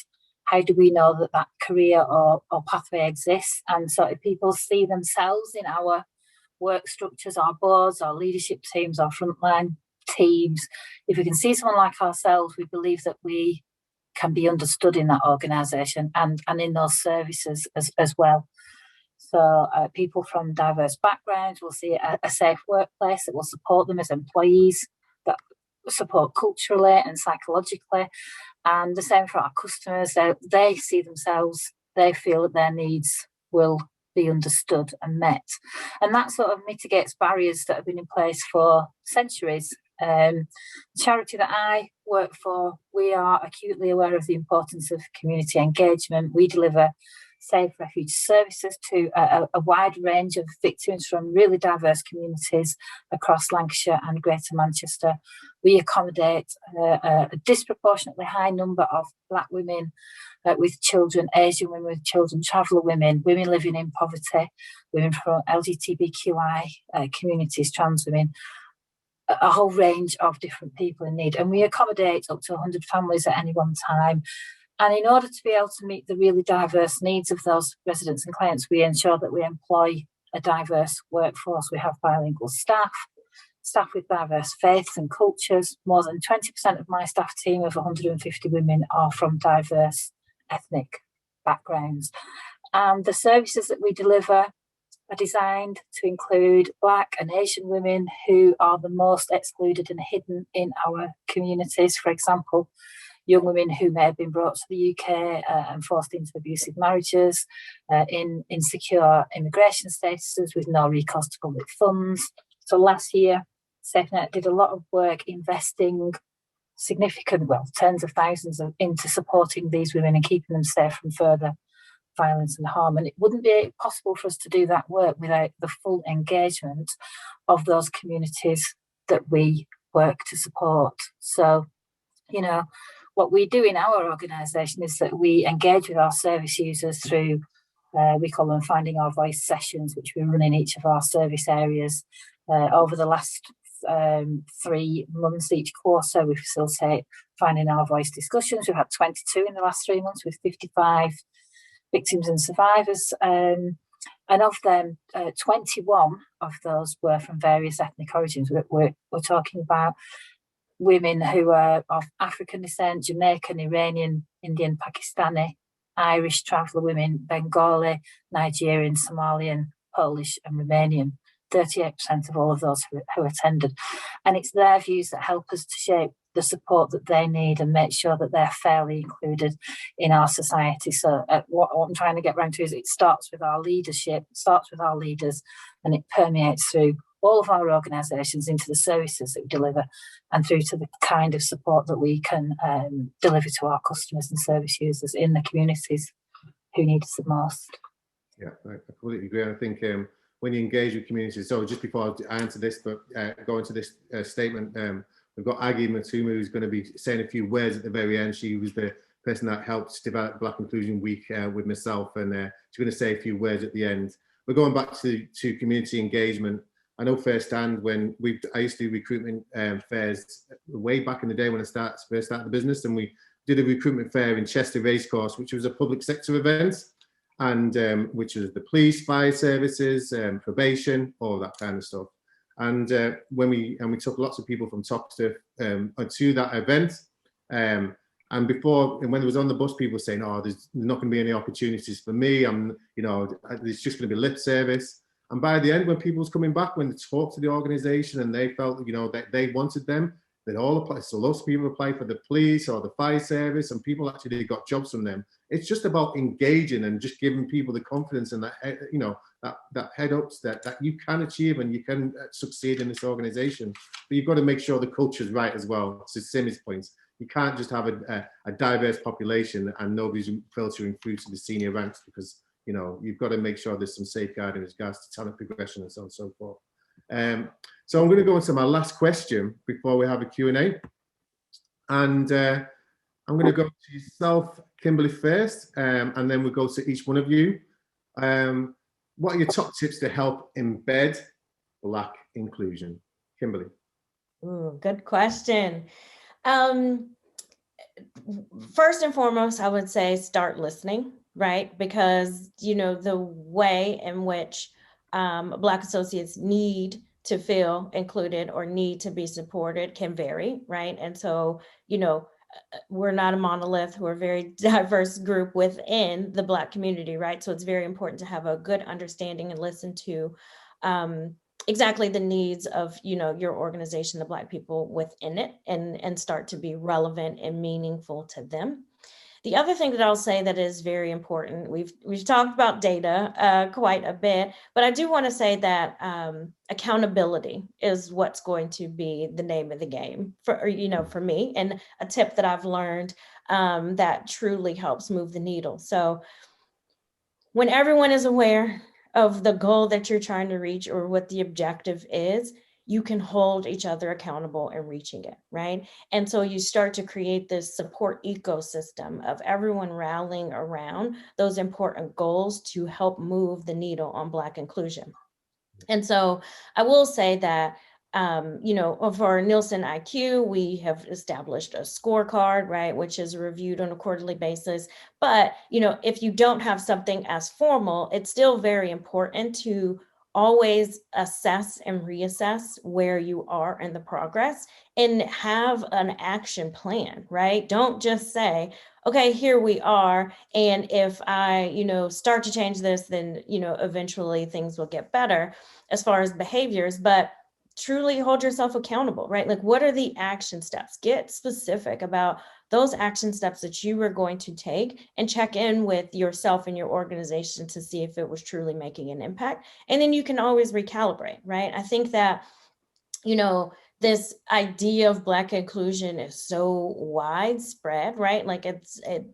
how do we know that that career or pathway exists? And so if people see themselves in our work structures, our boards, our leadership teams, our frontline teams, if we can see someone like ourselves, we believe that we can be understood in that organisation and in those services as well. So people from diverse backgrounds will see a safe workplace that will support them as employees, that support culturally and psychologically. And the same for our customers. They see themselves, they feel that their needs will be understood and met. And that sort of mitigates barriers that have been in place for centuries. The charity that I work for, we are acutely aware of the importance of community engagement. We deliver safe refuge services to a wide range of victims from really diverse communities across Lancashire and Greater Manchester. We accommodate a disproportionately high number of Black women with children, Asian women with children, traveller women, women living in poverty, women from LGBTQI communities, trans women, a whole range of different people in need. And we accommodate up to 100 families at any one time. And in order to be able to meet the really diverse needs of those residents and clients, we ensure that we employ a diverse workforce. We have bilingual staff with diverse faiths and cultures. More than 20% of my staff team of 150 women are from diverse ethnic backgrounds. And the services that we deliver are designed to include Black and Asian women who are the most excluded and hidden in our communities. For example, young women who may have been brought to the UK and forced into abusive marriages, in insecure immigration statuses with no recourse to public funds. So last year, SafeNet did a lot of work investing significant, tens of thousands into supporting these women and keeping them safe from further violence and harm. And it wouldn't be possible for us to do that work without the full engagement of those communities that we work to support. So, you know, what we do in our organisation is that we engage with our service users through, we call them Finding Our Voice sessions, which we run in each of our service areas. Over the last 3 months each quarter, we facilitate Finding Our Voice discussions. We've had 22 in the last 3 months with 55 victims and survivors. And of them, 21 of those were from various ethnic origins. We're talking about women who are of African descent, Jamaican, Iranian, Indian, Pakistani, Irish traveller women, Bengali, Nigerian, Somalian, Polish and Romanian. 38% of all of those who attended. And it's their views that help us to shape the support that they need and make sure that they're fairly included in our society. So what I'm trying to get around to is it starts with our leadership, it starts with our leaders, and it permeates through all of our organisations into the services that we deliver and through to the kind of support that we can deliver to our customers and service users in the communities who need us the most. Yeah, I completely agree. I think when you engage with communities, so just before I answer this, but go into this statement, we've got Aggie Matumu, who's going to be saying a few words at the very end. She was the person that helped develop Black Inclusion Week with myself, and she's going to say a few words at the end. We're going back to community engagement. I know firsthand when I used to do recruitment fairs way back in the day when I first started the business, and we did a recruitment fair in Chester Racecourse, which was a public sector event, and which was the police, fire services, probation, all that kind of stuff. And when we took lots of people from Toxteth to that event, and when it was on the bus, people were saying, "Oh, there's not going to be any opportunities for me. There's just going to be lip service." And by the end, when people was coming back, when they talked to the organization and they felt, you know, that they wanted them, they'd all apply. So lots of people applied for the police or the fire service, and people actually got jobs from them. It's just about engaging and just giving people the confidence and that, you know, that head ups that you can achieve and you can succeed in this organization. But you've got to make sure the culture is right as well. To Simi's point, you can't just have a diverse population and nobody's filtering through to the senior ranks, because, you know, you've got to make sure there's some safeguarding with regards to talent progression and so on and so forth. So I'm going to go into my last question before we have a Q&A. And I'm going to go to yourself, Kimberly, first, and then we'll go to each one of you. What are your top tips to help embed Black inclusion? Kimberly. Ooh, good question. First and foremost, I would say start listening, right? Because, you know, the way in which Black associates need to feel included or need to be supported can vary, right? And so, you know, we're not a monolith. We're a very diverse group within the Black community, right? So it's very important to have a good understanding and listen to exactly the needs of, you know, your organization, the Black people within it, and start to be relevant and meaningful to them. The other thing that I'll say that is very important, we've talked about data quite a bit, but I do want to say that accountability is what's going to be the name of the game for, you know, for me, and a tip that I've learned that truly helps move the needle. So when everyone is aware of the goal that you're trying to reach or what the objective is, you can hold each other accountable in reaching it, right? And so you start to create this support ecosystem of everyone rallying around those important goals to help move the needle on Black inclusion. And so I will say that, you know, for Nielsen IQ, we have established a scorecard, right, which is reviewed on a quarterly basis. But, you know, if you don't have something as formal, it's still very important to always assess and reassess where you are in the progress and have an action plan, right? Don't just say, okay, here we are. And if I, you know, start to change this, then, you know, eventually things will get better as far as behaviors, but truly hold yourself accountable, right? Like, what are the action steps? Get specific about those action steps that you were going to take and check in with yourself and your organization to see if it was truly making an impact. And then you can always recalibrate, right? I think that, you know, this idea of Black inclusion is so widespread, right? Like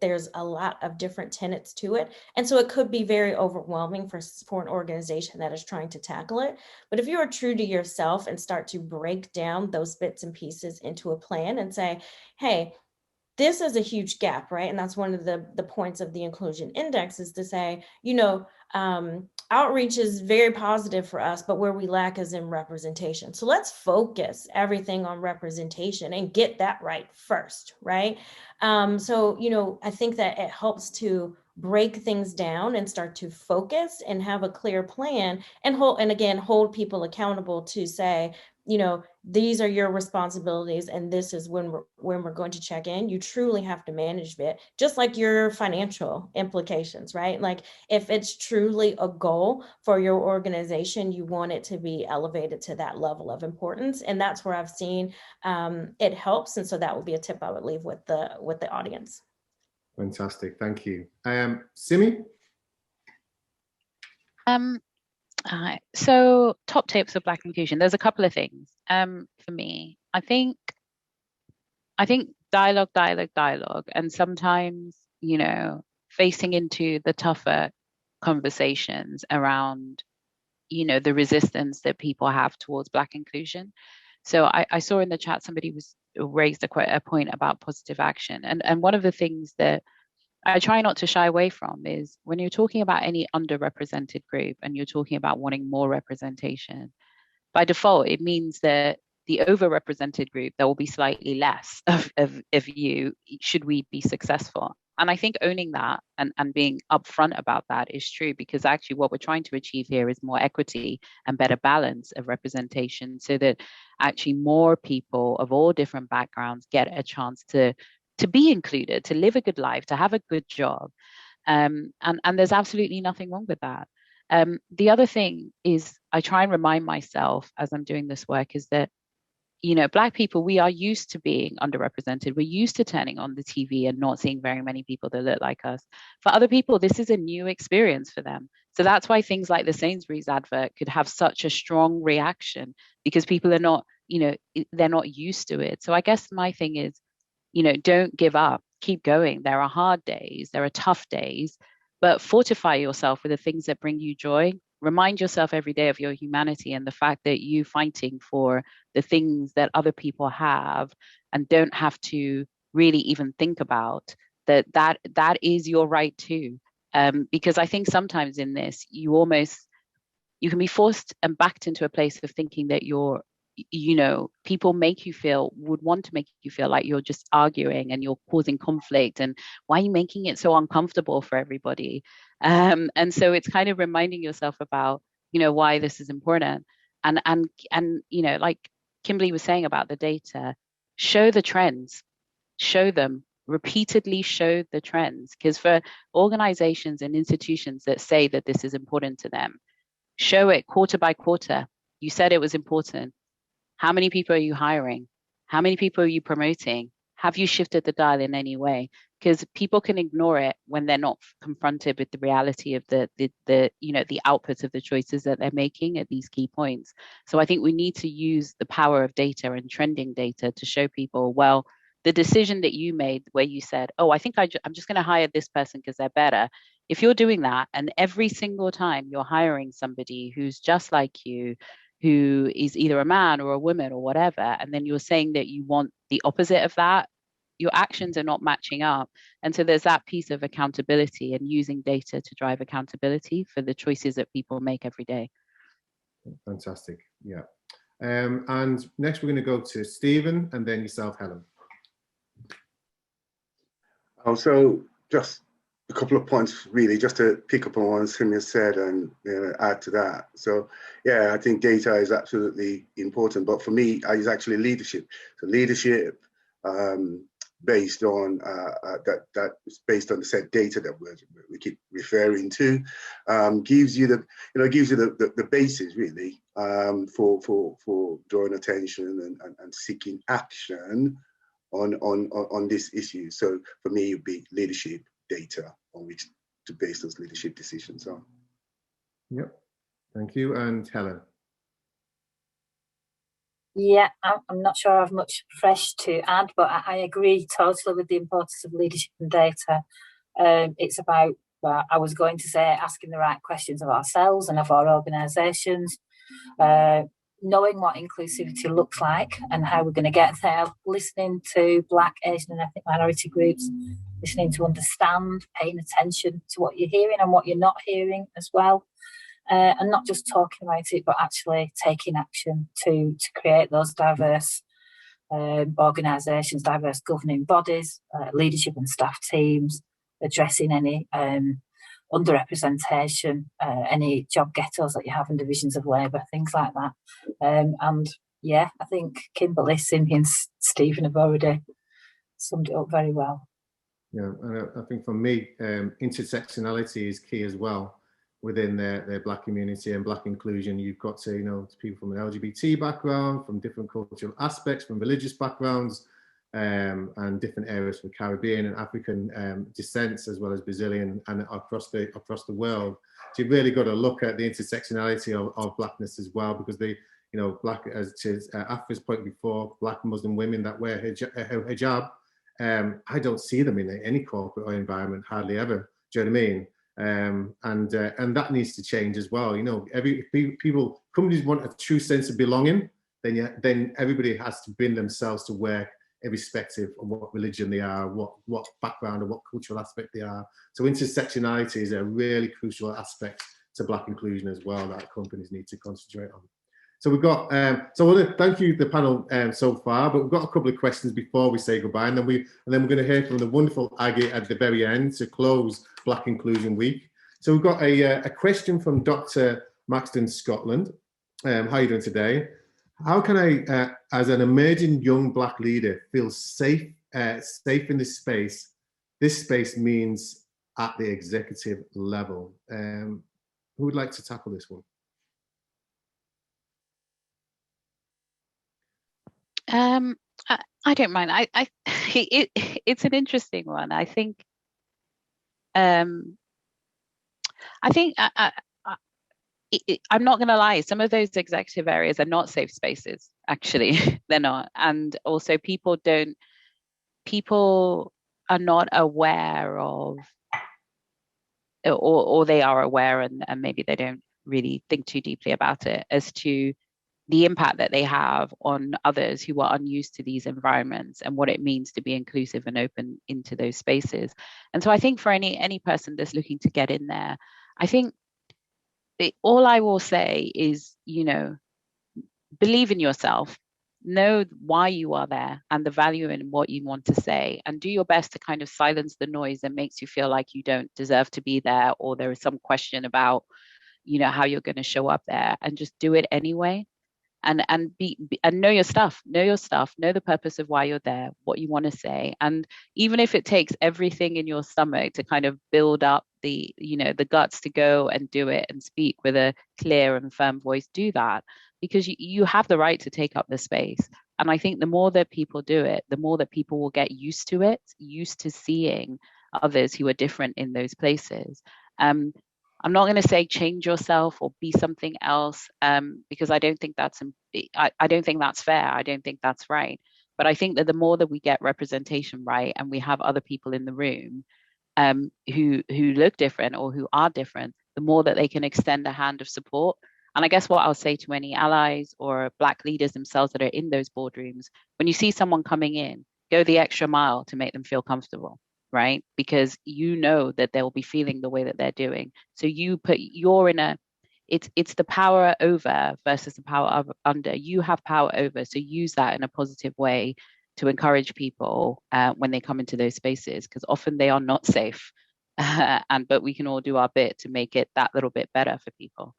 there's a lot of different tenets to it. And so it could be very overwhelming for an organization that is trying to tackle it. But if you are true to yourself and start to break down those bits and pieces into a plan and say, hey, this is a huge gap, right? And that's one of the points of the inclusion index, is to say, you know, outreach is very positive for us, but where we lack is in representation. So let's focus everything on representation and get that right first, right? So, you know, I think that it helps to break things down and start to focus and have a clear plan and hold people accountable to say, you know, these are your responsibilities and this is when we're going to check in. You truly have to manage it, just like your financial implications, right? Like if it's truly a goal for your organization, you want it to be elevated to that level of importance. And that's where I've seen it helps. And so that would be a tip I would leave with the audience. Fantastic, thank you. Simi? So top tips for Black inclusion. There's a couple of things for me. I think dialogue, and sometimes, you know, facing into the tougher conversations around, you know, the resistance that people have towards Black inclusion. So I saw in the chat somebody raised a point about positive action, and one of the things that I try not to shy away from is when you're talking about any underrepresented group and you're talking about wanting more representation, by default, it means that the overrepresented group, there will be slightly less of you should we be successful. And I think owning that and being upfront about that is true, because actually what we're trying to achieve here is more equity and better balance of representation, so that actually more people of all different backgrounds get a chance to be included, to live a good life, to have a good job. And there's absolutely nothing wrong with that. The other thing is I try and remind myself as I'm doing this work is that, you know, Black people, we are used to being underrepresented. We're used to turning on the TV and not seeing very many people that look like us. For other people, this is a new experience for them. So that's why things like the Sainsbury's advert could have such a strong reaction, because people are not, you know, they're not used to it. So I guess my thing is, you know, don't give up, keep going. There are hard days, there are tough days, but fortify yourself with the things that bring you joy. Remind yourself every day of your humanity and the fact that you fighting for the things that other people have and don't have to really even think about that is your right too. Because I think sometimes in this, you can be forced and backed into a place of thinking that you're, you know, people would want to make you feel like you're just arguing and you're causing conflict, and why are you making it so uncomfortable for everybody? And so it's kind of reminding yourself about, you know, why this is important. And you know, like Kimberly was saying about the data, show the trends, show them repeatedly, show the trends, because for organizations and institutions that say that this is important to them, show it quarter by quarter. You said it was important. How many people are you hiring? How many people are you promoting? Have you shifted the dial in any way? Because people can ignore it when they're not confronted with the reality of the you know, the output of the choices that they're making at these key points. So I think we need to use the power of data and trending data to show people, well, the decision that you made where you said, oh, I think I'm just going to hire this person because they're better. If you're doing that, and every single time you're hiring somebody who's just like you, who is either a man or a woman or whatever, and then you're saying that you want the opposite of that, your actions are not matching up. And so there's that piece of accountability and using data to drive accountability for the choices that people make every day. Fantastic. Yeah. And next we're going to go to Stephen and then yourself, Helen. So just a couple of points, really, just to pick up on what Simia said and add to that. So, yeah, I think data is absolutely important, but for me, it's actually leadership. So leadership based on that is based on the set data that we keep referring to, gives you the basis really for drawing attention and seeking action on this issue. So for me, it would be leadership data on which to base those leadership decisions on. Yep, thank you. And Helen? Yeah, I'm not sure I have much fresh to add, but I agree totally with the importance of leadership and data. It's about, well, I was going to say, asking the right questions of ourselves and of our organisations, knowing what inclusivity looks like and how we're going to get there, listening to Black, Asian and ethnic minority groups, listening to understand, paying attention to what you're hearing and what you're not hearing as well. And not just talking about it, but actually taking action to create those diverse organisations, diverse governing bodies, leadership and staff teams, addressing any underrepresentation, any job ghettos that you have in divisions of labour, things like that. And yeah, I think Kimberly, Simmy and Stephen have already summed it up very well. Yeah, and I think for me, intersectionality is key as well within their Black community and Black inclusion. You've got to, you know, people from an LGBT background, from different cultural aspects, from religious backgrounds, and different areas from Caribbean and African descents, as well as Brazilian and across the world. So you've really got to look at the intersectionality of Blackness as well, because they, you know, Black, as to Afra's point before, Black Muslim women that wear hijab, I don't see them in any corporate environment, hardly ever. Do you know what I mean? And that needs to change as well. You know, companies want a true sense of belonging. Then everybody has to bring themselves to work, irrespective of what religion they are, what background or what cultural aspect they are. So intersectionality is a really crucial aspect to Black inclusion as well that companies need to concentrate on. So we've got, so I want to thank you, the panel, so far, but we've got a couple of questions before we say goodbye, and then we're going to hear from the wonderful Aggie at the very end to close Black Inclusion Week. So we've got a question from Dr. Maxton, Scotland. How are you doing today? How can I, as an emerging young Black leader, feel safe in this space? This space means at the executive level. Who would like to tackle this one? I don't mind. It's an interesting one. I think I'm not going to lie. Some of those executive areas are not safe spaces. Actually, they're not. And also, people are not aware of, or they are aware, and maybe they don't really think too deeply about it as to the impact that they have on others who are unused to these environments and what it means to be inclusive and open into those spaces. And so I think for any person that's looking to get in there, I think all I will say is, believe in yourself, know why you are there and the value in what you want to say, and do your best to kind of silence the noise that makes you feel like you don't deserve to be there, or there is some question about, how you're going to show up there, and just do it anyway. And know your stuff, know the purpose of why you're there, what you want to say. And even if it takes everything in your stomach to kind of build up the guts to go and do it and speak with a clear and firm voice, do that, because you have the right to take up the space. And I think the more that people do it, the more that people will get used to it, used to seeing others who are different in those places. I'm not going to say change yourself or be something else, because I don't think that's I don't think that's fair. I don't think that's right. But I think that the more that we get representation right, and we have other people in the room who look different or who are different, the more that they can extend a hand of support. And I guess what I'll say to any allies or Black leaders themselves that are in those boardrooms, when you see someone coming in, go the extra mile to make them feel comfortable. Right? Because that they'll be feeling the way that they're doing. So you're in it's the power over versus the power of under. You have power over, so use that in a positive way to encourage people when they come into those spaces, because often they are not safe. But we can all do our bit to make it that little bit better for people.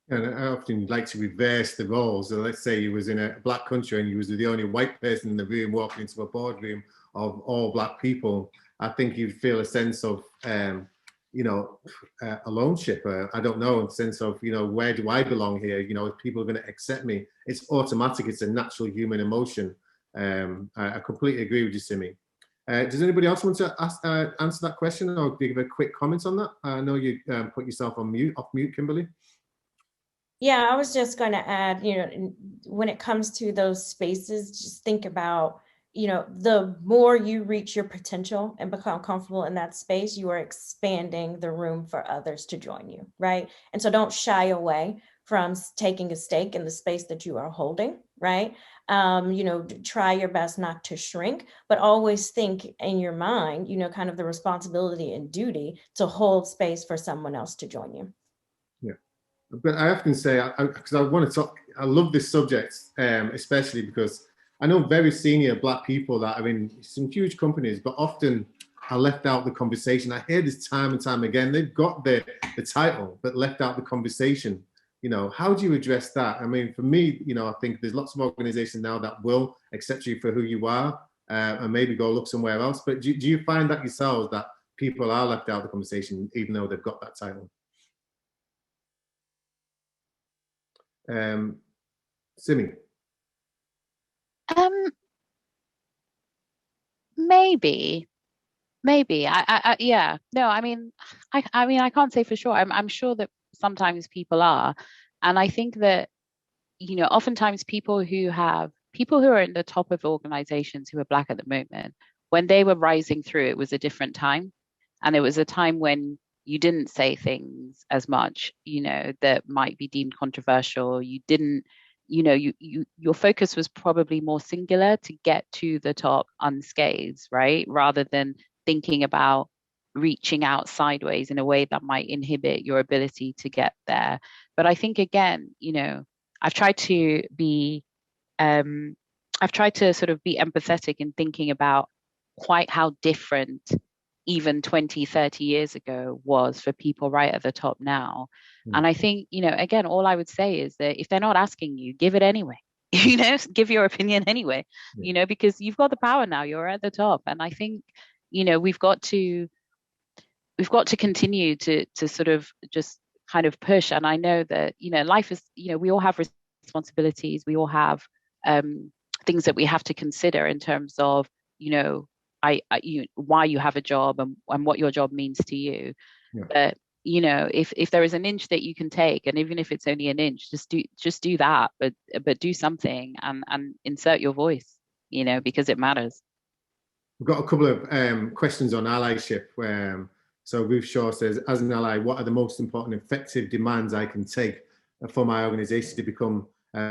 And I often like to reverse the roles. So let's say you was in a Black country and you was the only white person in the room walking into a boardroom of all Black people. I think you'd feel a sense of, aloneship. I don't know, a sense of, where do I belong here? If people are going to accept me, it's automatic. It's a natural human emotion. I completely agree with you, Simi. Does anybody else want to answer that question or give a quick comment on that? I know you put yourself off mute, Kimberly. Yeah, I was just going to add, when it comes to those spaces, just think about, the more you reach your potential and become comfortable in that space, you are expanding the room for others to join you, right? And so don't shy away from taking a stake in the space that you are holding, right? Try your best not to shrink, but always think in your mind, kind of the responsibility and duty to hold space for someone else to join you. Yeah. But I often say, because I want to talk, I love this subject, especially because I know very senior Black people that are in some huge companies, but often are left out the conversation. I hear this time and time again. They've got the title, but left out the conversation. How do you address that? I mean, for me, I think there's lots of organizations now that will accept you for who you are and maybe go look somewhere else. But do you find that yourselves, that people are left out of the conversation, even though they've got that title? Simi. Maybe. Yeah. No, I mean, I can't say for sure. I'm sure that sometimes people are, and I think that oftentimes people who are in the top of organizations who are Black at the moment, when they were rising through, it was a different time, and it was a time when you didn't say things as much, that might be deemed controversial. You didn't, your focus was probably more singular to get to the top unscathed, right? Rather than thinking about reaching out sideways in a way that might inhibit your ability to get there. But I think, again, I've tried to sort of be empathetic in thinking about quite how different even 20, 30 years ago was for people right at the top now. And I think, again, all I would say is that if they're not asking you, give it anyway. Give your opinion anyway, because you've got the power now, you're at the top. And I think, we've got to continue to sort of just kind of push. And I know that, life is, we all have responsibilities. We all have things that we have to consider in terms of, why you have a job and what your job means to you. Yeah. But, if there is an inch that you can take, and even if it's only an inch, just do that, but do something and insert your voice, because it matters. We've got a couple of questions on allyship. So Ruth Shaw says, as an ally, what are the most important effective demands I can take for my organization to become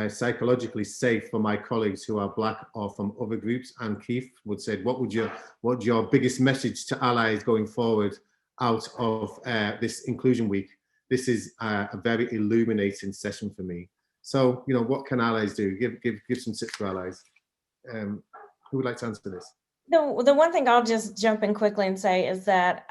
psychologically safe for my colleagues who are Black or from other groups? And Keith would say, what's your biggest message to allies going forward out of this Inclusion Week? This is a very illuminating session for me. So, what can allies do? Give some tips for allies. Who would like to answer this? The one thing I'll just jump in quickly and say is that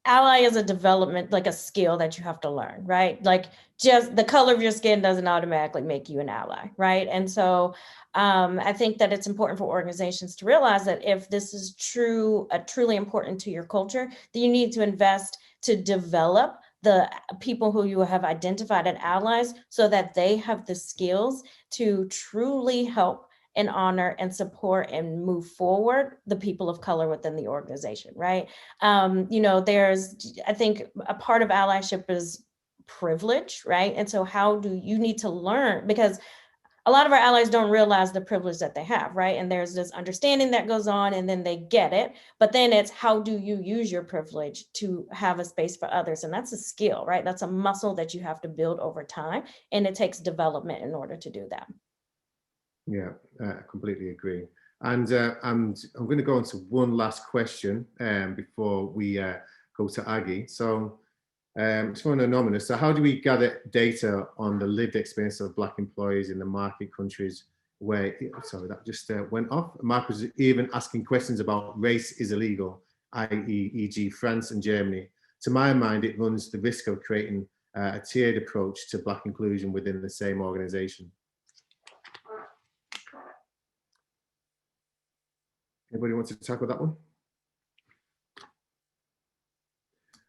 ally is a development, like a skill that you have to learn, right? Like just the color of your skin doesn't automatically make you an ally, right? And so I think that it's important for organizations to realize that if this is truly important to your culture, then you need to invest to develop the people who you have identified as allies so that they have the skills to truly help and honor and support and move forward the people of color within the organization, right? I think a part of allyship is privilege, right? And so how do you need to learn, because a lot of our allies don't realize the privilege that they have, right? And there's this understanding that goes on and then they get it, but then it's how do you use your privilege to have a space for others? And that's a skill, right? That's a muscle that you have to build over time, and it takes development in order to do that. Yeah, I completely agree. And I'm going to go on to one last question before we go to Aggie. So it's for an anonymous. So how do we gather data on the lived experience of Black employees in the market countries where, sorry, that just went off. Mark was even asking questions about race is illegal, i.e., e.g. France and Germany. To my mind, it runs the risk of creating a tiered approach to Black inclusion within the same organization. Anybody want to tackle that one?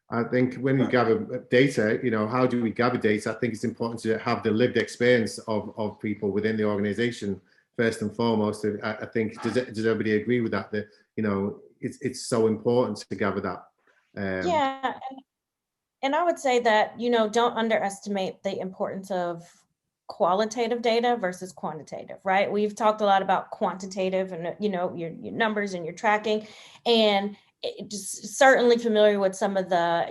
I think when you gather data, how do we gather data? I think it's important to have the lived experience of people within the organization first and foremost. I think, does everybody agree with that? That, it's so important to gather that. Yeah, and I would say that, don't underestimate the importance of qualitative data versus quantitative, right? We've talked a lot about quantitative and, your numbers and your tracking, and just certainly familiar with some of the,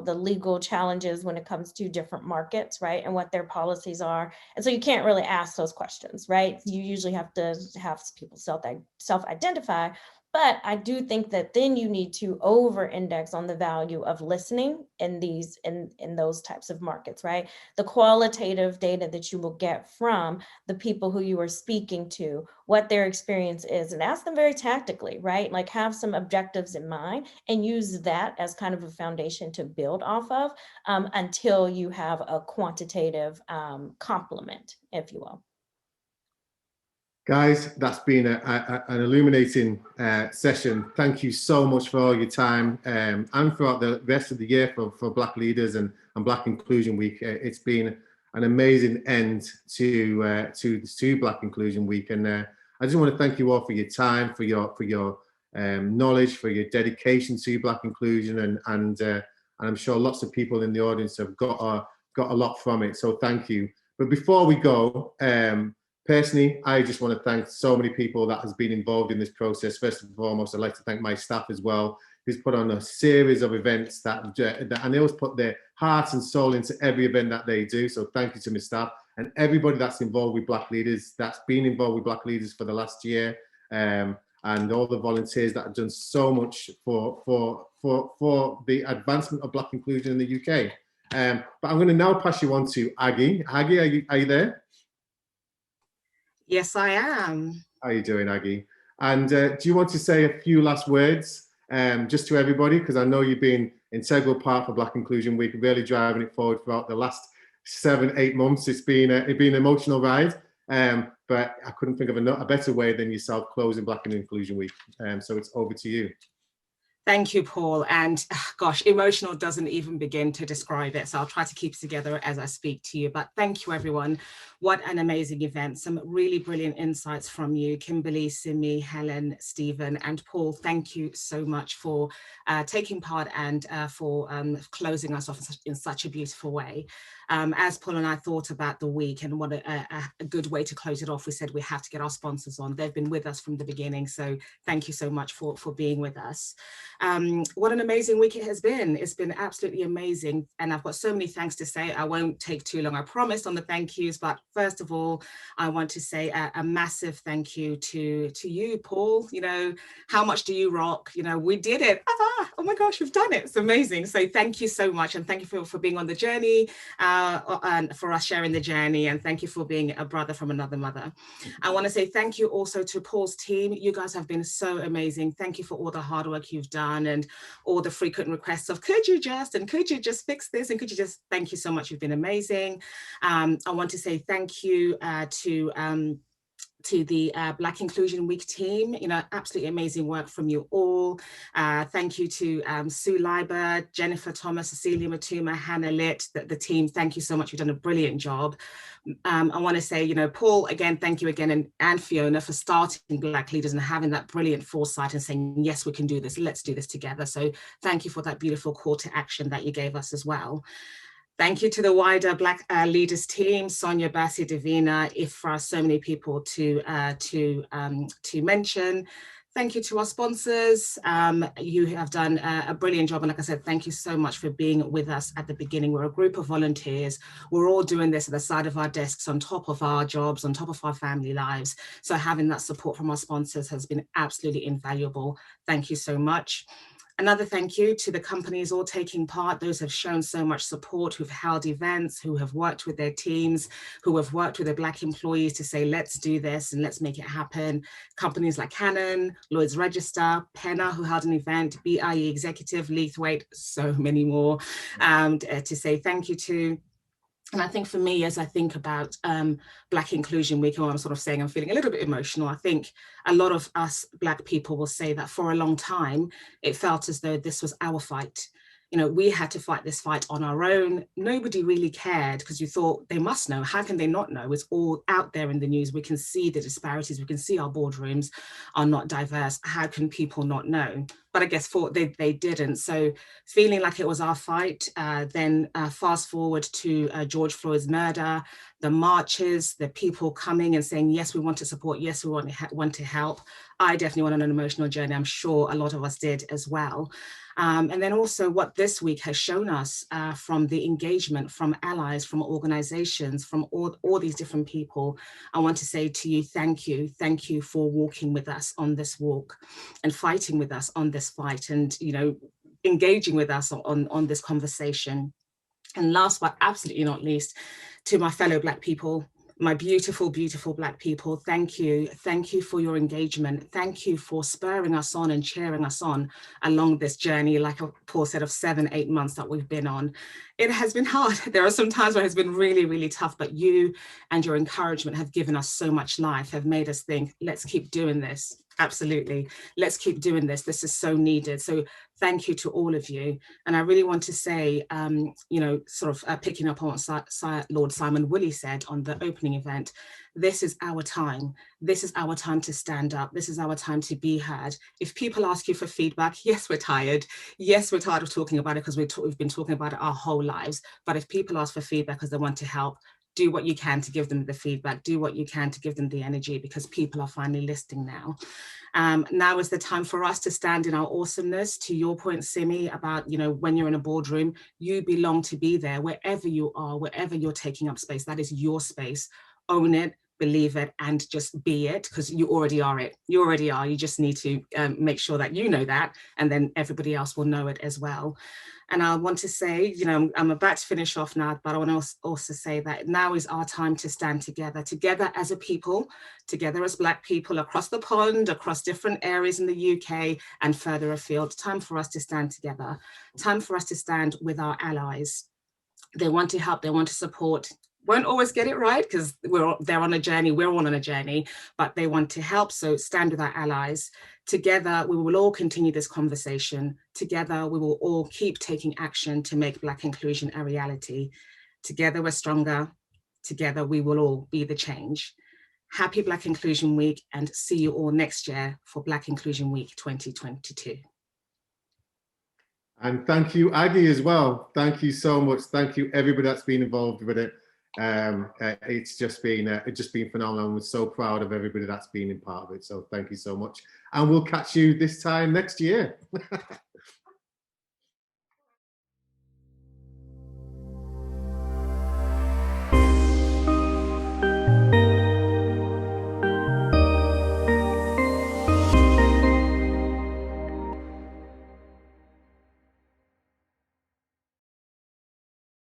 the legal challenges when it comes to different markets, right? And what their policies are. And so you can't really ask those questions, right? You usually have to have people self-identify. But I do think that then you need to over-index on the value of listening in those types of markets, right? The qualitative data that you will get from the people who you are speaking to, what their experience is, and ask them very tactically, right? Like have some objectives in mind and use that as kind of a foundation to build off of until you have a quantitative complement, if you will. Guys, that's been an illuminating session. Thank you so much for all your time and throughout the rest of the year for Black Leaders and Black Inclusion Week. It's been an amazing end to Black Inclusion Week, and I just want to thank you all for your time, for your knowledge, for your dedication to Black inclusion, and I'm sure lots of people in the audience have got a lot from it. So thank you. But before we go. Personally, I just want to thank so many people that has been involved in this process. First and foremost, I'd like to thank my staff as well, who's put on a series of events and they always put their heart and soul into every event that they do. So thank you to my staff and everybody that's involved with Black Leaders, that's been involved with Black Leaders for the last year, and all the volunteers that have done so much for the advancement of Black inclusion in the UK. But I'm going to now pass you on to Aggie. Aggie, are you there? Yes, I am. How are you doing, Aggie? And do you want to say a few last words just to everybody? Because I know you've been an integral part for Black Inclusion Week, really driving it forward throughout the last 7-8 months. It's been an emotional ride, but I couldn't think of a better way than yourself closing Black Inclusion Week. So it's over to you. Thank you, Paul. And gosh, emotional doesn't even begin to describe it. So I'll try to keep it together as I speak to you. But thank you, everyone. What an amazing event. Some really brilliant insights from you, Kimberly, Simi, Helen, Stephen, and Paul. Thank you so much for taking part and for closing us off in such a beautiful way. As Paul and I thought about the week and what a good way to close it off, we said we have to get our sponsors on. They've been with us from the beginning. So thank you so much for being with us. What an amazing week it has been. It's been absolutely amazing. And I've got so many thanks to say. I won't take too long, I promise, on the thank yous. But first of all, I want to say a massive thank you to you, Paul. You know, how much do you rock? You know, we did it. Oh my gosh, we've done it. It's amazing. So thank you so much. And thank you for being on the journey and for us sharing the journey. And thank you for being a brother from another mother. I want to say thank you also to Paul's team. You guys have been so amazing. Thank you for all the hard work you've done and all the frequent requests of could you just fix this, and could you just, thank you so much, you've been amazing. I want to say thank you to the Black Inclusion Week team, you know, absolutely amazing work from you all. Thank you to Sue Leiber, Jennifer Thomas, Cecilia Matuma, Hannah Litt, the team. Thank you so much. You've done a brilliant job. I want to say, you know, Paul, again, thank you again, and Fiona for starting Black Leaders and having that brilliant foresight and saying, yes, we can do this. Let's do this together. So thank you for that beautiful call to action that you gave us as well. Thank you to the wider Black Leaders team, Sonia, Bassi, Davina, Ifra, so many people to mention. Thank you to our sponsors. You have done a brilliant job. And like I said, thank you so much for being with us at the beginning. We're a group of volunteers. We're all doing this at the side of our desks, on top of our jobs, on top of our family lives. So having that support from our sponsors has been absolutely invaluable. Thank you so much. Another thank you to the companies all taking part, those who have shown so much support, who've held events, who have worked with their teams, who have worked with their Black employees to say, let's do this and let's make it happen. Companies like Canon, Lloyd's Register, Penna, who held an event, BIE Executive, Leithwaite, so many more, to say thank you to. And I think for me, as I think about Black Inclusion Week, and what I'm sort of saying, I'm feeling a little bit emotional. I think a lot of us Black people will say that for a long time, it felt as though this was our fight. You know, we had to fight this fight on our own. Nobody really cared because you thought they must know. How can they not know? It's all out there in the news. We can see the disparities. We can see our boardrooms are not diverse. How can people not know? But I guess they didn't. So feeling like it was our fight, then fast forward to George Floyd's murder, the marches, the people coming and saying, yes, we want to support, yes, we want to help. I definitely went on an emotional journey. I'm sure a lot of us did as well. And then also what this week has shown us from the engagement from allies, from organizations, from all these different people, I want to say to you, thank you. Thank you for walking with us on this walk and fighting with us on this fight and, you know, engaging with us on this conversation. And last but absolutely not least, to my fellow Black people, my beautiful, beautiful Black people, thank you. Thank you for your engagement. Thank you for spurring us on and cheering us on along this journey, like Paul said, of 7-8 months that we've been on. It has been hard. There are some times where it's been really, really tough, but you and your encouragement have given us so much life, have made us think, let's keep doing this. Absolutely. Let's keep doing this. This is so needed. So thank you to all of you. And I really want to say, you know, sort of picking up on what Lord Simon Woolley said on the opening event, this is our time. This is our time to stand up. This is our time to be heard. If people ask you for feedback, yes, we're tired. Yes, we're tired of talking about it because we've been talking about it our whole lives. But if people ask for feedback because they want to help, do what you can to give them the feedback, do what you can to give them the energy, because people are finally listening now. Now is the time for us to stand in our awesomeness. To your point, Simi, about, you know, when you're in a boardroom, you belong to be there wherever you are, wherever you're taking up space. That is your space. Own it, believe it, and just be it, because you already are it. You already are. You just need to make sure that you know that, and then everybody else will know it as well. And I want to say, you know, I'm about to finish off now, but I want to also say that now is our time to stand together as a people, together as Black people across the pond, across different areas in the UK and further afield. Time for us to stand together. Time for us to stand with our allies. They want to help, they want to support. won't always get it right because they're on a journey, we're all on a journey, but they want to help. So stand with our allies. Together, we will all continue this conversation. Together, we will all keep taking action to make Black inclusion a reality. Together, we're stronger. Together, we will all be the change. Happy Black Inclusion Week, and see you all next year for Black Inclusion Week 2022. And thank you, Aggie, as well. Thank you so much. Thank you, everybody that's been involved with it. It's just been phenomenal. We're so proud of everybody that's been in part of it. So thank you so much. And we'll catch you this time next year.